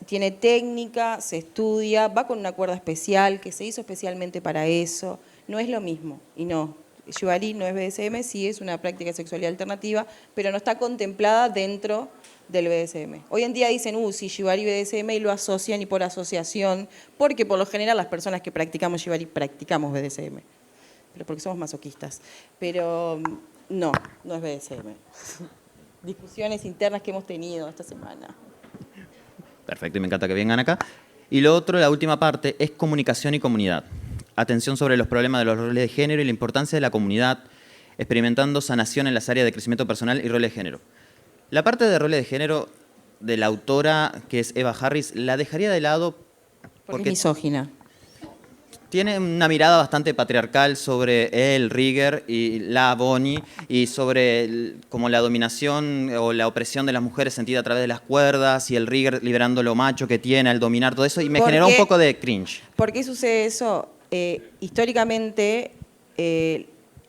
tiene técnica, se estudia, va con una cuerda especial que se hizo especialmente para eso, no es lo mismo, y no. Shibari no es BDSM, sí es una práctica de sexualidad alternativa, pero no está contemplada dentro del BDSM. Hoy en día dicen, sí, Shibari BDSM, y lo asocian y por asociación, porque por lo general las personas que practicamos Shibari practicamos BDSM, pero porque somos masoquistas. Pero no es BDSM. Discusiones internas que hemos tenido esta semana. Perfecto, y me encanta que vengan acá. Y lo otro, la última parte, es comunicación y comunidad. Atención sobre los problemas de los roles de género y la importancia de la comunidad, experimentando sanación en las áreas de crecimiento personal y roles de género. La parte de roles de género de la autora, que es Eva Harris, la dejaría de lado porque es misógina. Tiene una mirada bastante patriarcal sobre el Rieger y la Bonnie y sobre como la dominación o la opresión de las mujeres sentida a través de las cuerdas y el Rieger liberando lo macho que tiene al dominar todo eso y me generó un poco de cringe. ¿Por qué sucede eso? Históricamente,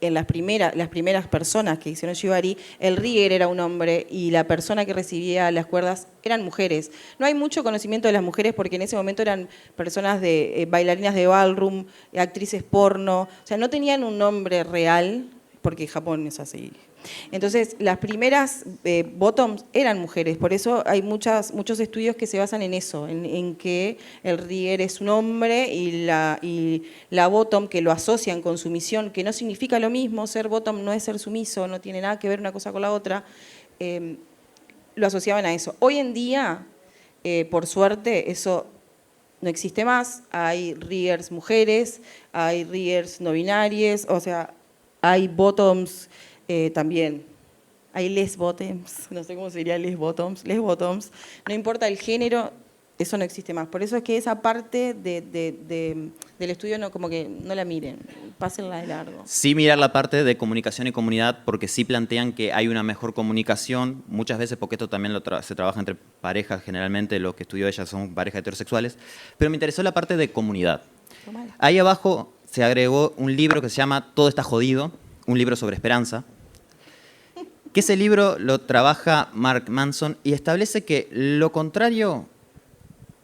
en las primeras personas que hicieron Shibari, el Rieger era un hombre y la persona que recibía las cuerdas eran mujeres. No hay mucho conocimiento de las mujeres porque en ese momento eran personas bailarinas de ballroom, actrices porno, o sea, no tenían un nombre real porque Japón es así. Entonces, las primeras bottoms eran mujeres, por eso hay muchos estudios que se basan en eso, en que el Rieger es un hombre y la bottom, que lo asocian con sumisión, que no significa lo mismo, ser bottom no es ser sumiso, no tiene nada que ver una cosa con la otra, lo asociaban a eso. Hoy en día, por suerte, eso no existe más, hay Riegers mujeres, hay Riegers no binarias, o sea, hay bottoms también. Hay les bottoms, no sé cómo se diría les bottoms, no importa el género, eso no existe más. Por eso es que esa parte del estudio no, como que no la miren, pásenla de largo. Sí mirar la parte de comunicación y comunidad porque sí plantean que hay una mejor comunicación, muchas veces porque esto también se trabaja entre parejas, generalmente lo que estudió ella son parejas heterosexuales, pero me interesó la parte de comunidad. Ahí abajo se agregó un libro que se llama Todo está jodido, un libro sobre esperanza, que ese libro lo trabaja Mark Manson y establece que lo contrario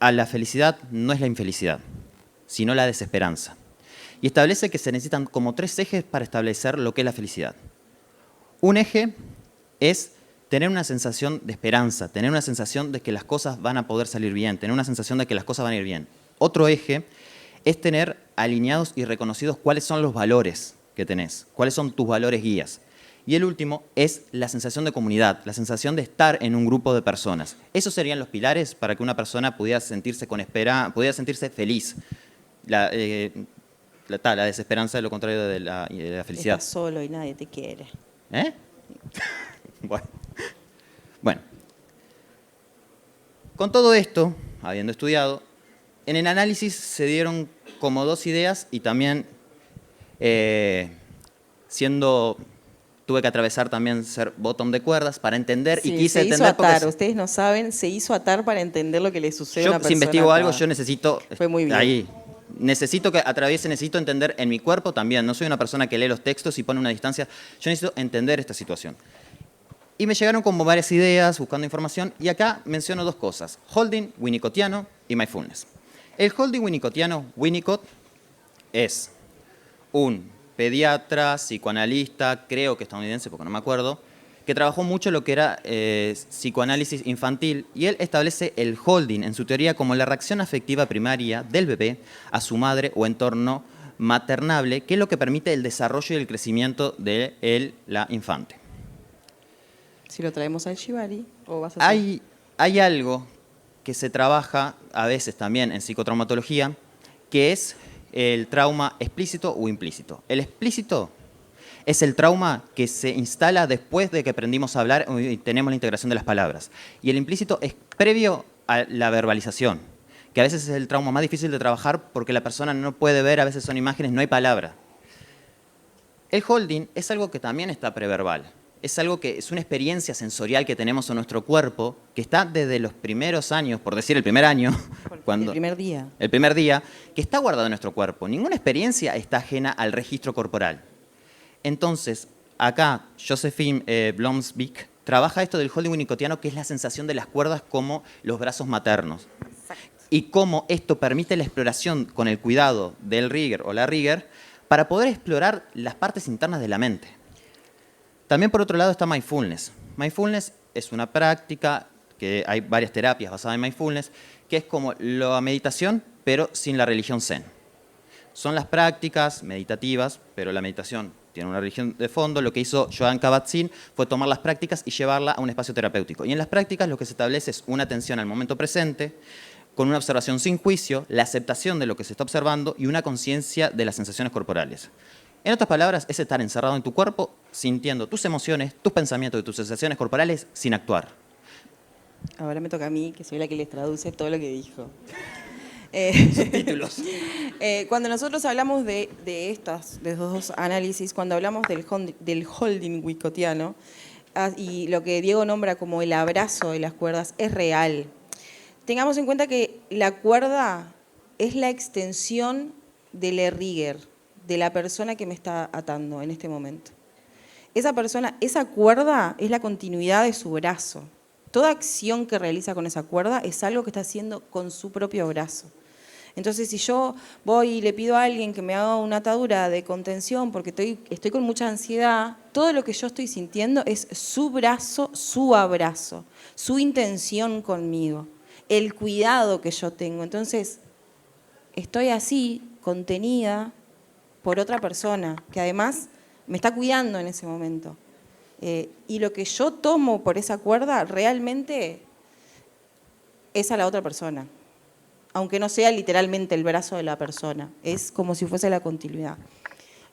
a la felicidad no es la infelicidad, sino la desesperanza. Y establece que se necesitan como 3 ejes para establecer lo que es la felicidad. Un eje es tener una sensación de esperanza, tener una sensación de que las cosas van a poder salir bien, tener una sensación de que las cosas van a ir bien. Otro eje es tener alineados y reconocidos cuáles son los valores que tenés, cuáles son tus valores guías. Y el último es la sensación de comunidad, la sensación de estar en un grupo de personas. Esos serían los pilares para que una persona pudiera sentirse pudiera sentirse feliz. La desesperanza es lo contrario de la felicidad. Estás solo y nadie te quiere. ¿Eh? Bueno. Con todo esto, habiendo estudiado, en el análisis se dieron como 2 ideas y también tuve que atravesar también ser bottom de cuerdas para entender y quise se hizo entender atar, ustedes no saben, se hizo atar para entender lo que le sucede a una yo persona. si investigo algo, acá. yo necesito Fue muy bien. ahí. Necesito que atraviese, necesito entender en mi cuerpo también. No soy una persona que lee los textos y pone una distancia. Yo necesito entender esta situación. Y me llegaron como varias ideas, buscando información, y acá menciono 2 cosas. Holding, winnicottiano y mindfulness. El holding winnicottiano, Winnicott, es un pediatra, psicoanalista, creo que estadounidense porque no me acuerdo, que trabajó mucho lo que era psicoanálisis infantil y él establece el holding en su teoría como la reacción afectiva primaria del bebé a su madre o entorno maternable, que es lo que permite el desarrollo y el crecimiento de la infante. Si lo traemos al Shibari, ¿o vas a hacer? Hay algo que se trabaja a veces también en psicotraumatología, que es el trauma explícito o implícito. El explícito es el trauma que se instala después de que aprendimos a hablar y tenemos la integración de las palabras. Y el implícito es previo a la verbalización, que a veces es el trauma más difícil de trabajar porque la persona no puede ver, a veces son imágenes, no hay palabra. El holding es algo que también está preverbal. Es algo que es una experiencia sensorial que tenemos en nuestro cuerpo, que está desde los primeros años, por decir el primer año, El primer día. el primer día, que está guardado en nuestro cuerpo. Ninguna experiencia está ajena al registro corporal. Entonces, acá Josephine Blomsbeek trabaja esto del holding winnicottiano, que es la sensación de las cuerdas como los brazos maternos. Exacto. Y cómo esto permite la exploración con el cuidado del Rieger o la Rieger para poder explorar las partes internas de la mente. También por otro lado está mindfulness. Mindfulness es una práctica, que hay varias terapias basadas en mindfulness, que es como la meditación, pero sin la religión zen. Son las prácticas meditativas, pero la meditación tiene una religión de fondo. Lo que hizo Joan Kabat-Zinn fue tomar las prácticas y llevarla a un espacio terapéutico. Y en las prácticas lo que se establece es una atención al momento presente, con una observación sin juicio, la aceptación de lo que se está observando y una conciencia de las sensaciones corporales. En otras palabras, es estar encerrado en tu cuerpo, sintiendo tus emociones, tus pensamientos y tus sensaciones corporales sin actuar. Ahora me toca a mí, que soy la que les traduce todo lo que dijo. Subtítulos. Cuando nosotros hablamos de estos dos análisis, cuando hablamos del holding wickotiano, y lo que Diego nombra como el abrazo de las cuerdas, es real. Tengamos en cuenta que la cuerda es la extensión del erriguer, de la persona que me está atando en este momento. Esa cuerda es la continuidad de su brazo. Toda acción que realiza con esa cuerda es algo que está haciendo con su propio brazo. Entonces, si yo voy y le pido a alguien que me haga una atadura de contención porque estoy con mucha ansiedad, todo lo que yo estoy sintiendo es su brazo, su abrazo, su intención conmigo, el cuidado que yo tengo. Entonces, estoy así, contenida por otra persona, que además me está cuidando en ese momento. Y lo que yo tomo por esa cuerda realmente es a la otra persona. Aunque no sea literalmente el brazo de la persona, es como si fuese la continuidad.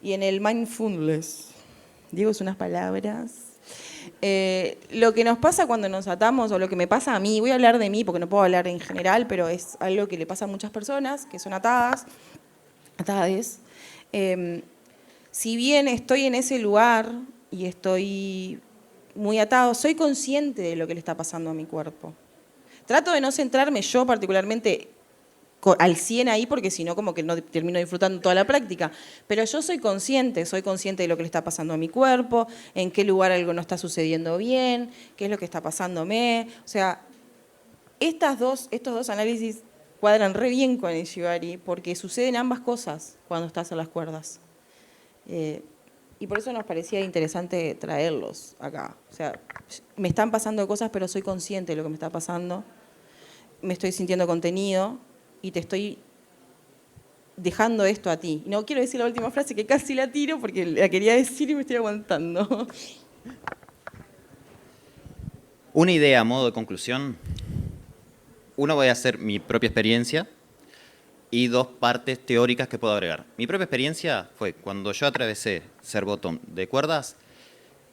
Y en el mindfulness, digo, es unas palabras, lo que nos pasa cuando nos atamos, o lo que me pasa a mí, voy a hablar de mí porque no puedo hablar en general, pero es algo que le pasa a muchas personas que son atades. Si bien estoy en ese lugar y estoy muy atado, soy consciente de lo que le está pasando a mi cuerpo. Trato de no centrarme yo particularmente al 100 ahí, porque si no como que no termino disfrutando toda la práctica. Pero yo soy consciente de lo que le está pasando a mi cuerpo, en qué lugar algo no está sucediendo bien, qué es lo que está pasándome. O sea, estos dos análisis cuadran re bien con el Shibari, porque suceden ambas cosas cuando estás en las cuerdas. Y por eso nos parecía interesante traerlos acá. O sea, me están pasando cosas, pero soy consciente de lo que me está pasando. Me estoy sintiendo contenido y te estoy dejando esto a ti. No quiero decir la última frase, que casi la tiro porque la quería decir y me estoy aguantando. Una idea a modo de conclusión. Uno, voy a hacer mi propia experiencia y dos partes teóricas que puedo agregar. Mi propia experiencia fue cuando yo atravesé ser bottom de cuerdas.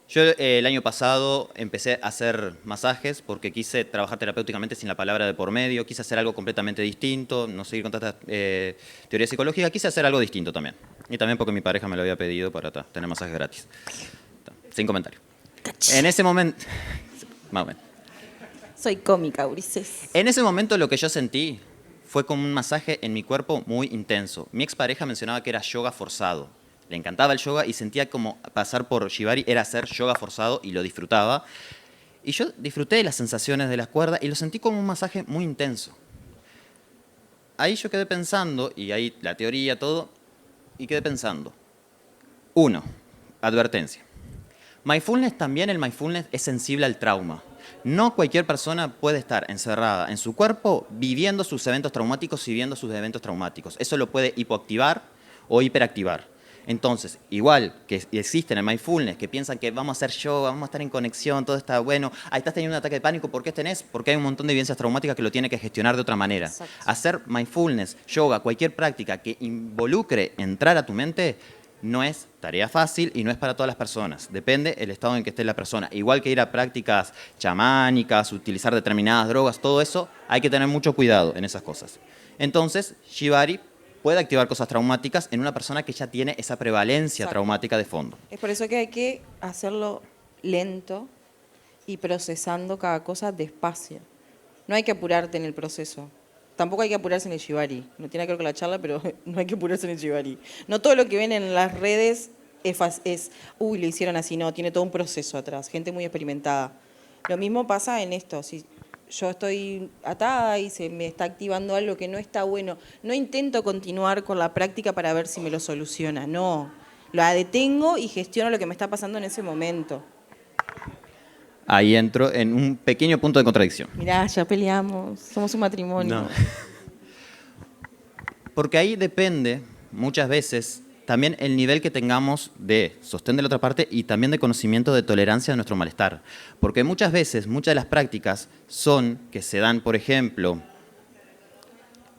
Yo el año pasado empecé a hacer masajes porque quise trabajar terapéuticamente sin la palabra de por medio, quise hacer algo completamente distinto, no seguir con tanta teoría psicológica, quise hacer algo distinto también. Y también porque mi pareja me lo había pedido para tener masajes gratis. Sin comentario. En ese momento... Más o menos. Soy cómica, Ulises. En ese momento lo que yo sentí fue como un masaje en mi cuerpo muy intenso. Mi expareja mencionaba que era yoga forzado. Le encantaba el yoga y sentía como pasar por Shibari era hacer yoga forzado y lo disfrutaba. Y yo disfruté de las sensaciones de las cuerdas y lo sentí como un masaje muy intenso. Ahí yo quedé pensando, y ahí la teoría, todo, y quedé pensando. 1. Advertencia. Mindfulness también, el mindfulness es sensible al trauma. No cualquier persona puede estar encerrada en su cuerpo viviendo sus eventos traumáticos y viviendo sus eventos traumáticos. Eso lo puede hipoactivar o hiperactivar. Entonces, igual que existe en el mindfulness, que piensan que vamos a hacer yoga, vamos a estar en conexión, todo está bueno, ahí estás teniendo un ataque de pánico, ¿por qué tenés? Porque hay un montón de vivencias traumáticas que lo tiene que gestionar de otra manera. Exacto. Hacer mindfulness, yoga, cualquier práctica que involucre entrar a tu mente, no es tarea fácil y no es para todas las personas. Depende del estado en que esté la persona. Igual que ir a prácticas chamánicas, utilizar determinadas drogas, todo eso, hay que tener mucho cuidado en esas cosas. Entonces, Shibari puede activar cosas traumáticas en una persona que ya tiene esa prevalencia Exacto. traumática de fondo. Es por eso que hay que hacerlo lento y procesando cada cosa despacio. No hay que apurarte en el proceso. Tampoco hay que apurarse en el Shibari. No tiene que ver con la charla, pero no hay que apurarse en el Shibari. No todo lo que ven en las redes es uy, le hicieron así. No, tiene todo un proceso atrás. Gente muy experimentada. Lo mismo pasa en esto. Si yo estoy atada y se me está activando algo que no está bueno, no intento continuar con la práctica para ver si me lo soluciona. No. La detengo y gestiono lo que me está pasando en ese momento. Ahí entro en un pequeño punto de contradicción. Mirá, ya peleamos. Somos un matrimonio. No. Porque ahí depende, muchas veces, también el nivel que tengamos de sostén de la otra parte y también de conocimiento de tolerancia de nuestro malestar. Porque muchas veces, muchas de las prácticas son que se dan, por ejemplo,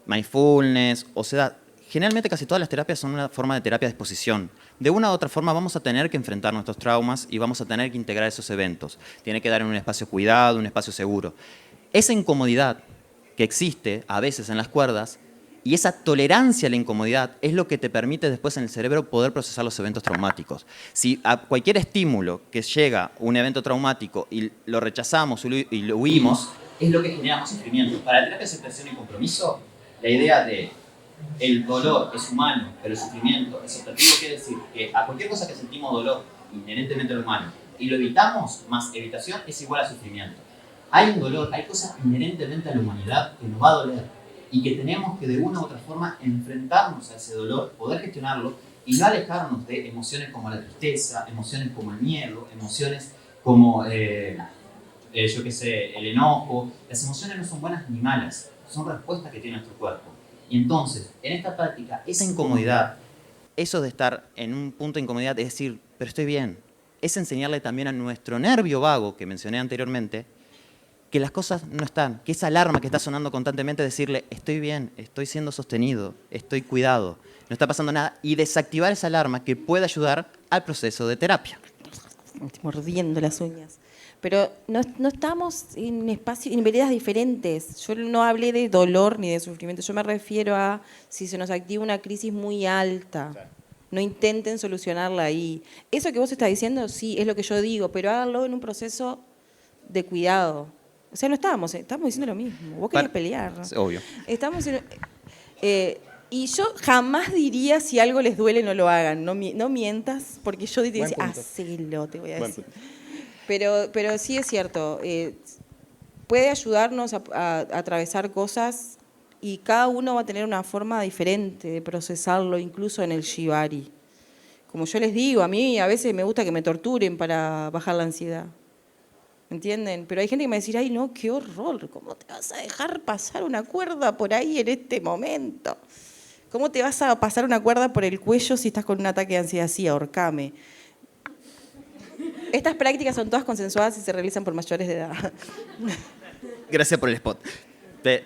mindfulness, o se da, generalmente casi todas las terapias son una forma de terapia de exposición. De una u otra forma vamos a tener que enfrentar nuestros traumas y vamos a tener que integrar esos eventos. Tiene que dar en un espacio cuidado, un espacio seguro. Esa incomodidad que existe a veces en las cuerdas Y esa tolerancia a la incomodidad es lo que te permite después en el cerebro poder procesar los eventos traumáticos. Si a cualquier estímulo que llega un evento traumático y lo rechazamos y lo huimos, es lo que genera más sufrimiento. Para la terapia de aceptación y compromiso, la idea de el dolor es humano, pero el sufrimiento es optativo, quiere decir que a cualquier cosa que sentimos dolor, inherentemente lo humano, y lo evitamos, más evitación es igual a sufrimiento. Hay un dolor, hay cosas inherentemente a la humanidad que nos va a doler y que tenemos que de una u otra forma enfrentarnos a ese dolor, poder gestionarlo y no alejarnos de emociones como la tristeza, emociones como el miedo, emociones como, yo qué sé, el enojo. Las emociones no son buenas ni malas, son respuestas que tiene nuestro cuerpo. Y entonces, en esta práctica, esa incomodidad, eso de estar en un punto de incomodidad, es decir, pero estoy bien, es enseñarle también a nuestro nervio vago, que mencioné anteriormente, que las cosas no están, que esa alarma que está sonando constantemente, decirle, estoy bien, estoy siendo sostenido, estoy cuidado, no está pasando nada, y desactivar esa alarma que puede ayudar al proceso de terapia. Me estoy mordiendo las uñas. Pero no estamos en veredas diferentes. Yo no hablé de dolor ni de sufrimiento. Yo me refiero a si se nos activa una crisis muy alta. Claro. No intenten solucionarla ahí. Eso que vos estás diciendo, sí, es lo que yo digo, pero háganlo en un proceso de cuidado. O sea, no estamos diciendo lo mismo. Vos querés pelear, ¿no? Obvio. Y yo jamás diría si algo les duele no lo hagan. No mientas, porque yo te diría, hacelo, te voy a decir. Pero sí es cierto, puede ayudarnos a atravesar cosas y cada uno va a tener una forma diferente de procesarlo, incluso en el shibari. Como yo les digo, a mí a veces me gusta que me torturen para bajar la ansiedad. ¿Entienden? Pero hay gente que me va a decir, ay no, qué horror, ¿cómo te vas a dejar pasar una cuerda por ahí en este momento? ¿Cómo te vas a pasar una cuerda por el cuello si estás con un ataque de ansiedad? Sí, ahorcame. Estas prácticas son todas consensuadas y se realizan por mayores de edad. Gracias por el spot.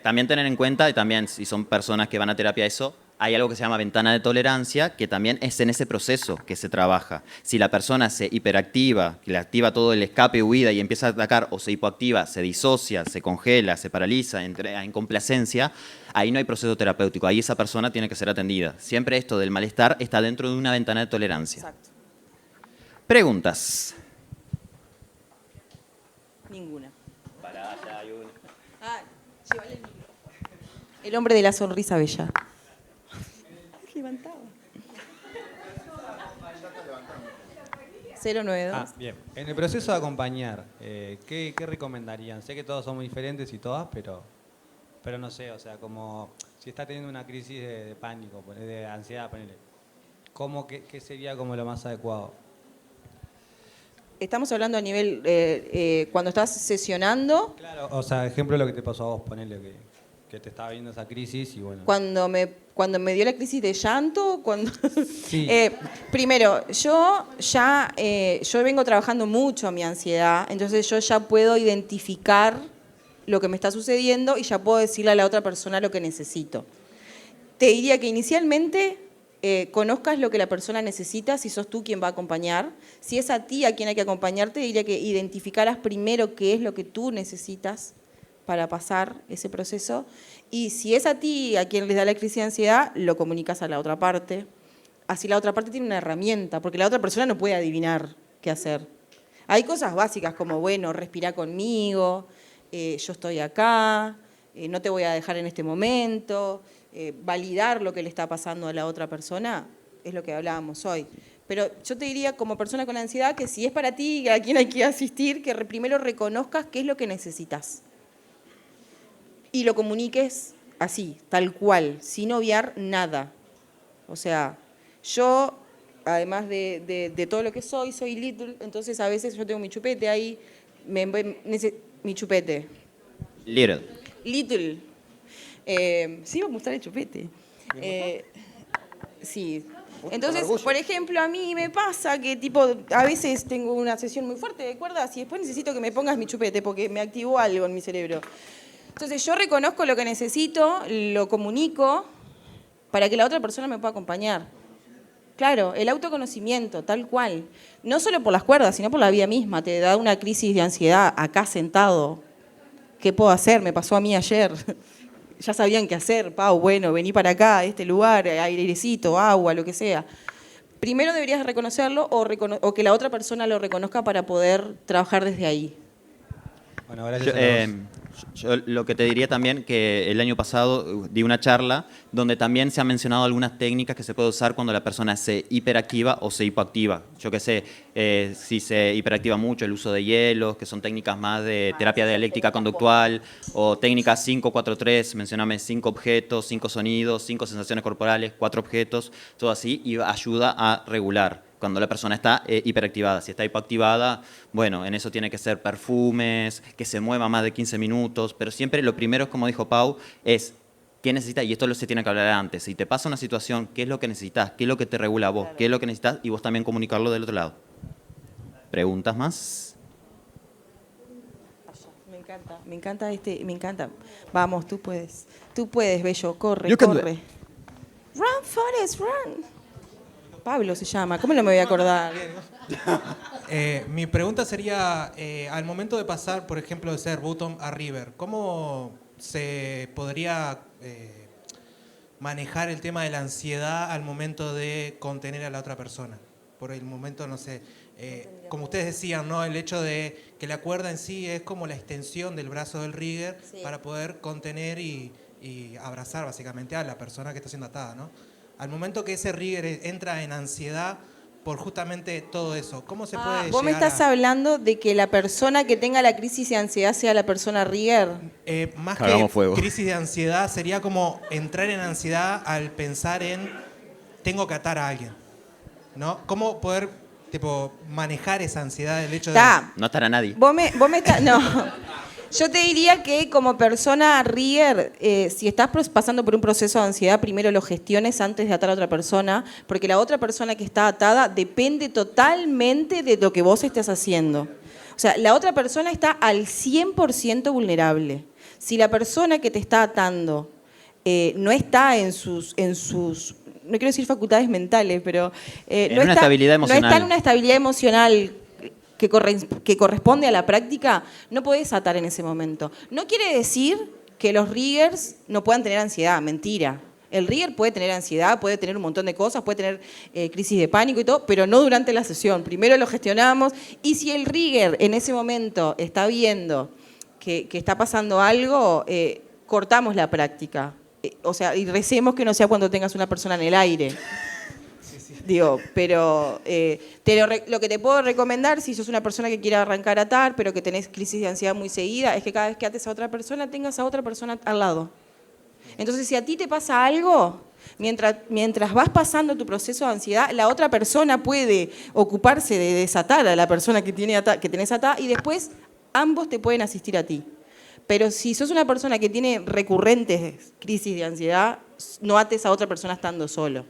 También tener en cuenta, y también si son personas que van a terapia eso, hay algo que se llama ventana de tolerancia, que también es en ese proceso que se trabaja. Si la persona se hiperactiva, que le activa todo el escape, huida y empieza a atacar, o se hipoactiva, se disocia, se congela, se paraliza, entra en complacencia, ahí no hay proceso terapéutico, ahí esa persona tiene que ser atendida. Siempre esto del malestar está dentro de una ventana de tolerancia. Exacto. Preguntas. Ninguna. Llévale el micrófono. El hombre de la sonrisa bella. Levantado. 092. Bien. En el proceso de acompañar, ¿qué recomendarían? Sé que todos somos diferentes y todas, pero no sé, o sea, como si está teniendo una crisis de pánico, de ansiedad, ponele, ¿qué sería como lo más adecuado? Estamos hablando a nivel, cuando estás sesionando. Claro, o sea, ejemplo de lo que te pasó a vos, ponele que te estaba viendo esa crisis y bueno. Cuando me dio la crisis de llanto, Sí. Primero, yo vengo trabajando mucho mi ansiedad, entonces yo ya puedo identificar lo que me está sucediendo y ya puedo decirle a la otra persona lo que necesito. Te diría que inicialmente conozcas lo que la persona necesita, si sos tú quien va a acompañar. Si es a ti a quien hay que acompañarte, diría que identificaras primero qué es lo que tú necesitas para pasar ese proceso. Y si es a ti a quien les da la crisis de ansiedad, lo comunicas a la otra parte. Así la otra parte tiene una herramienta, porque la otra persona no puede adivinar qué hacer. Hay cosas básicas como, bueno, respira conmigo, yo estoy acá, no te voy a dejar en este momento. Validar lo que le está pasando a la otra persona es lo que hablábamos hoy. Pero yo te diría, como persona con ansiedad, que si es para ti a quien hay que asistir, que primero reconozcas qué es lo que necesitas. Y lo comuniques así, tal cual, sin obviar nada. O sea, yo, además de todo lo que soy little, entonces a veces yo tengo mi chupete ahí, mi chupete. Little. Sí, va a mostrar el chupete. Sí. Entonces, por ejemplo, a mí me pasa que a veces tengo una sesión muy fuerte de cuerdas y después necesito que me pongas mi chupete porque me activó algo en mi cerebro. Entonces yo reconozco lo que necesito, lo comunico para que la otra persona me pueda acompañar. Claro, el autoconocimiento, tal cual. No solo por las cuerdas, sino por la vida misma. Te da una crisis de ansiedad acá sentado. ¿Qué puedo hacer? Me pasó a mí ayer. ya sabían qué hacer. Pau, bueno, vení para acá, a este lugar, airecito, agua, lo que sea. Primero deberías reconocerlo o que la otra persona lo reconozca para poder trabajar desde ahí. Bueno, gracias a todos. Yo lo que te diría también que el año pasado di una charla donde también se han mencionado algunas técnicas que se puede usar cuando la persona se hiperactiva o se hipoactiva. Yo qué sé, si se hiperactiva mucho, el uso de hielos, que son técnicas más de terapia dialéctica conductual, o técnicas 5-4-3, mencioname 5 objetos, 5 sonidos, 5 sensaciones corporales, 4 objetos, todo así, y ayuda a regular cuando la persona está hiperactivada. Si está hipoactivada, bueno, en eso tiene que ser perfumes, que se mueva más de 15 minutos, pero siempre lo primero, como dijo Pau, es qué necesitas, y esto se tiene que hablar antes. Si te pasa una situación, qué es lo que necesitas, qué es lo que te regula a vos, qué es lo que necesitas, y vos también comunicarlo del otro lado. ¿Preguntas más? Me encanta. Vamos, tú puedes, Bello, corre, You can do corre. Run, Forrest, run. Pablo se llama, ¿cómo no me voy a acordar? Mi pregunta sería, al momento de pasar, por ejemplo, de ser bottom a river, ¿cómo se podría manejar el tema de la ansiedad al momento de contener a la otra persona? Por el momento, no sé, como ustedes decían, ¿no? El hecho de que la cuerda en sí es como la extensión del brazo del rigger para poder contener y abrazar básicamente a la persona que está siendo atada, ¿no? Al momento que ese rigger entra en ansiedad por justamente todo eso, ¿cómo se puede ¿Vos me estás hablando de que la persona que tenga la crisis de ansiedad sea la persona rigger? Más Hagamos que fuego. crisis de ansiedad, sería como entrar en ansiedad al pensar en tengo que atar a alguien, ¿no? ¿Cómo poder manejar esa ansiedad del hecho de... No atar a nadie. Vos me estás... No. Yo te diría que como persona rigger, si estás pasando por un proceso de ansiedad, primero lo gestiones antes de atar a otra persona, porque la otra persona que está atada depende totalmente de lo que vos estés haciendo. O sea, la otra persona está al 100% vulnerable. Si la persona que te está atando no está en sus no quiero decir facultades mentales, pero no está en una estabilidad emocional que corresponde a la práctica, no podés atar en ese momento. No quiere decir que los riggers no puedan tener ansiedad, mentira. El rigger puede tener ansiedad, puede tener un montón de cosas, puede tener crisis de pánico y todo, pero no durante la sesión. Primero lo gestionamos y si el rigger en ese momento está viendo que está pasando algo, cortamos la práctica. O sea, y recemos que no sea cuando tengas una persona en el aire. Digo, pero lo que te puedo recomendar, si sos una persona que quiere arrancar a atar, pero que tenés crisis de ansiedad muy seguida, es que cada vez que ates a otra persona, tengas a otra persona al lado. Entonces, si a ti te pasa algo, mientras vas pasando tu proceso de ansiedad, la otra persona puede ocuparse de desatar a la persona que tenés atada y después ambos te pueden asistir a ti. Pero si sos una persona que tiene recurrentes crisis de ansiedad, no ates a otra persona estando solo.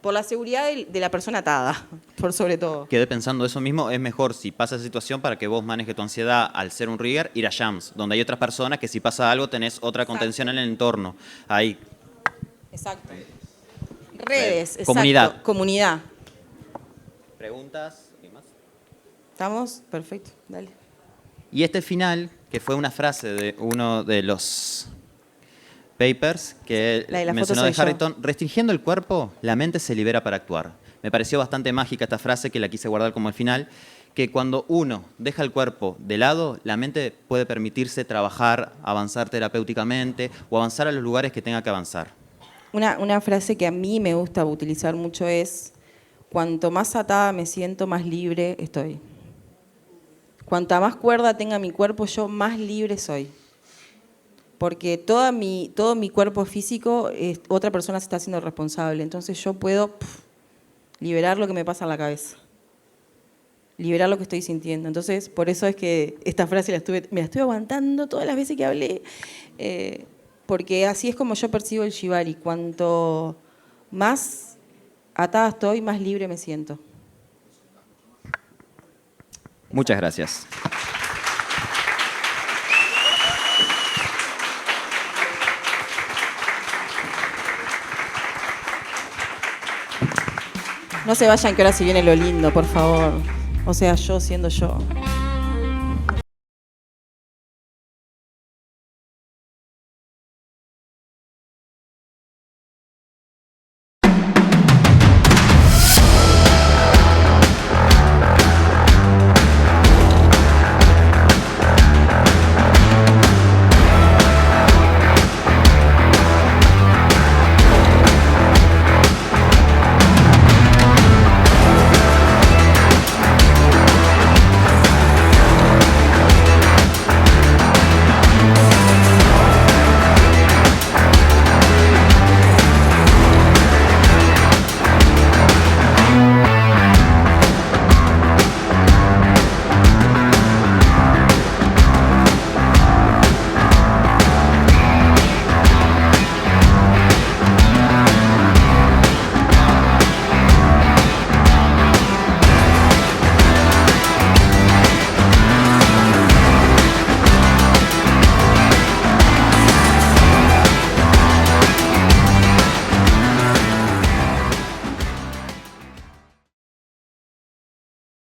Por la seguridad de la persona atada, por sobre todo. Quedé pensando eso mismo, es mejor si pasa esa situación para que vos manejes tu ansiedad al ser un rigger, ir a jams, donde hay otras personas que si pasa algo tenés otra contención en el entorno. Ahí. Exacto. Redes, exacto. Comunidad. ¿Preguntas? ¿Qué más? ¿Estamos? Perfecto, dale. Y este final, que fue una frase de uno de los papers que mencionó de Harrington, restringiendo el cuerpo, la mente se libera para actuar. Me pareció bastante mágica esta frase que la quise guardar como el final, que cuando uno deja el cuerpo de lado, la mente puede permitirse trabajar, avanzar terapéuticamente o avanzar a los lugares que tenga que avanzar. Una frase que a mí me gusta utilizar mucho es: cuanto más atada me siento, más libre estoy. Cuanta más cuerda tenga mi cuerpo, yo más libre soy. Porque todo mi cuerpo físico, otra persona se está haciendo responsable. Entonces yo puedo liberar lo que me pasa en la cabeza. Liberar lo que estoy sintiendo. Entonces, por eso es que esta frase me la estuve aguantando todas las veces que hablé. Porque así es como yo percibo el Shibari. Cuanto más atada estoy, más libre me siento. Muchas gracias. No se vayan que ahora se viene lo lindo, por favor. O sea, yo siendo yo.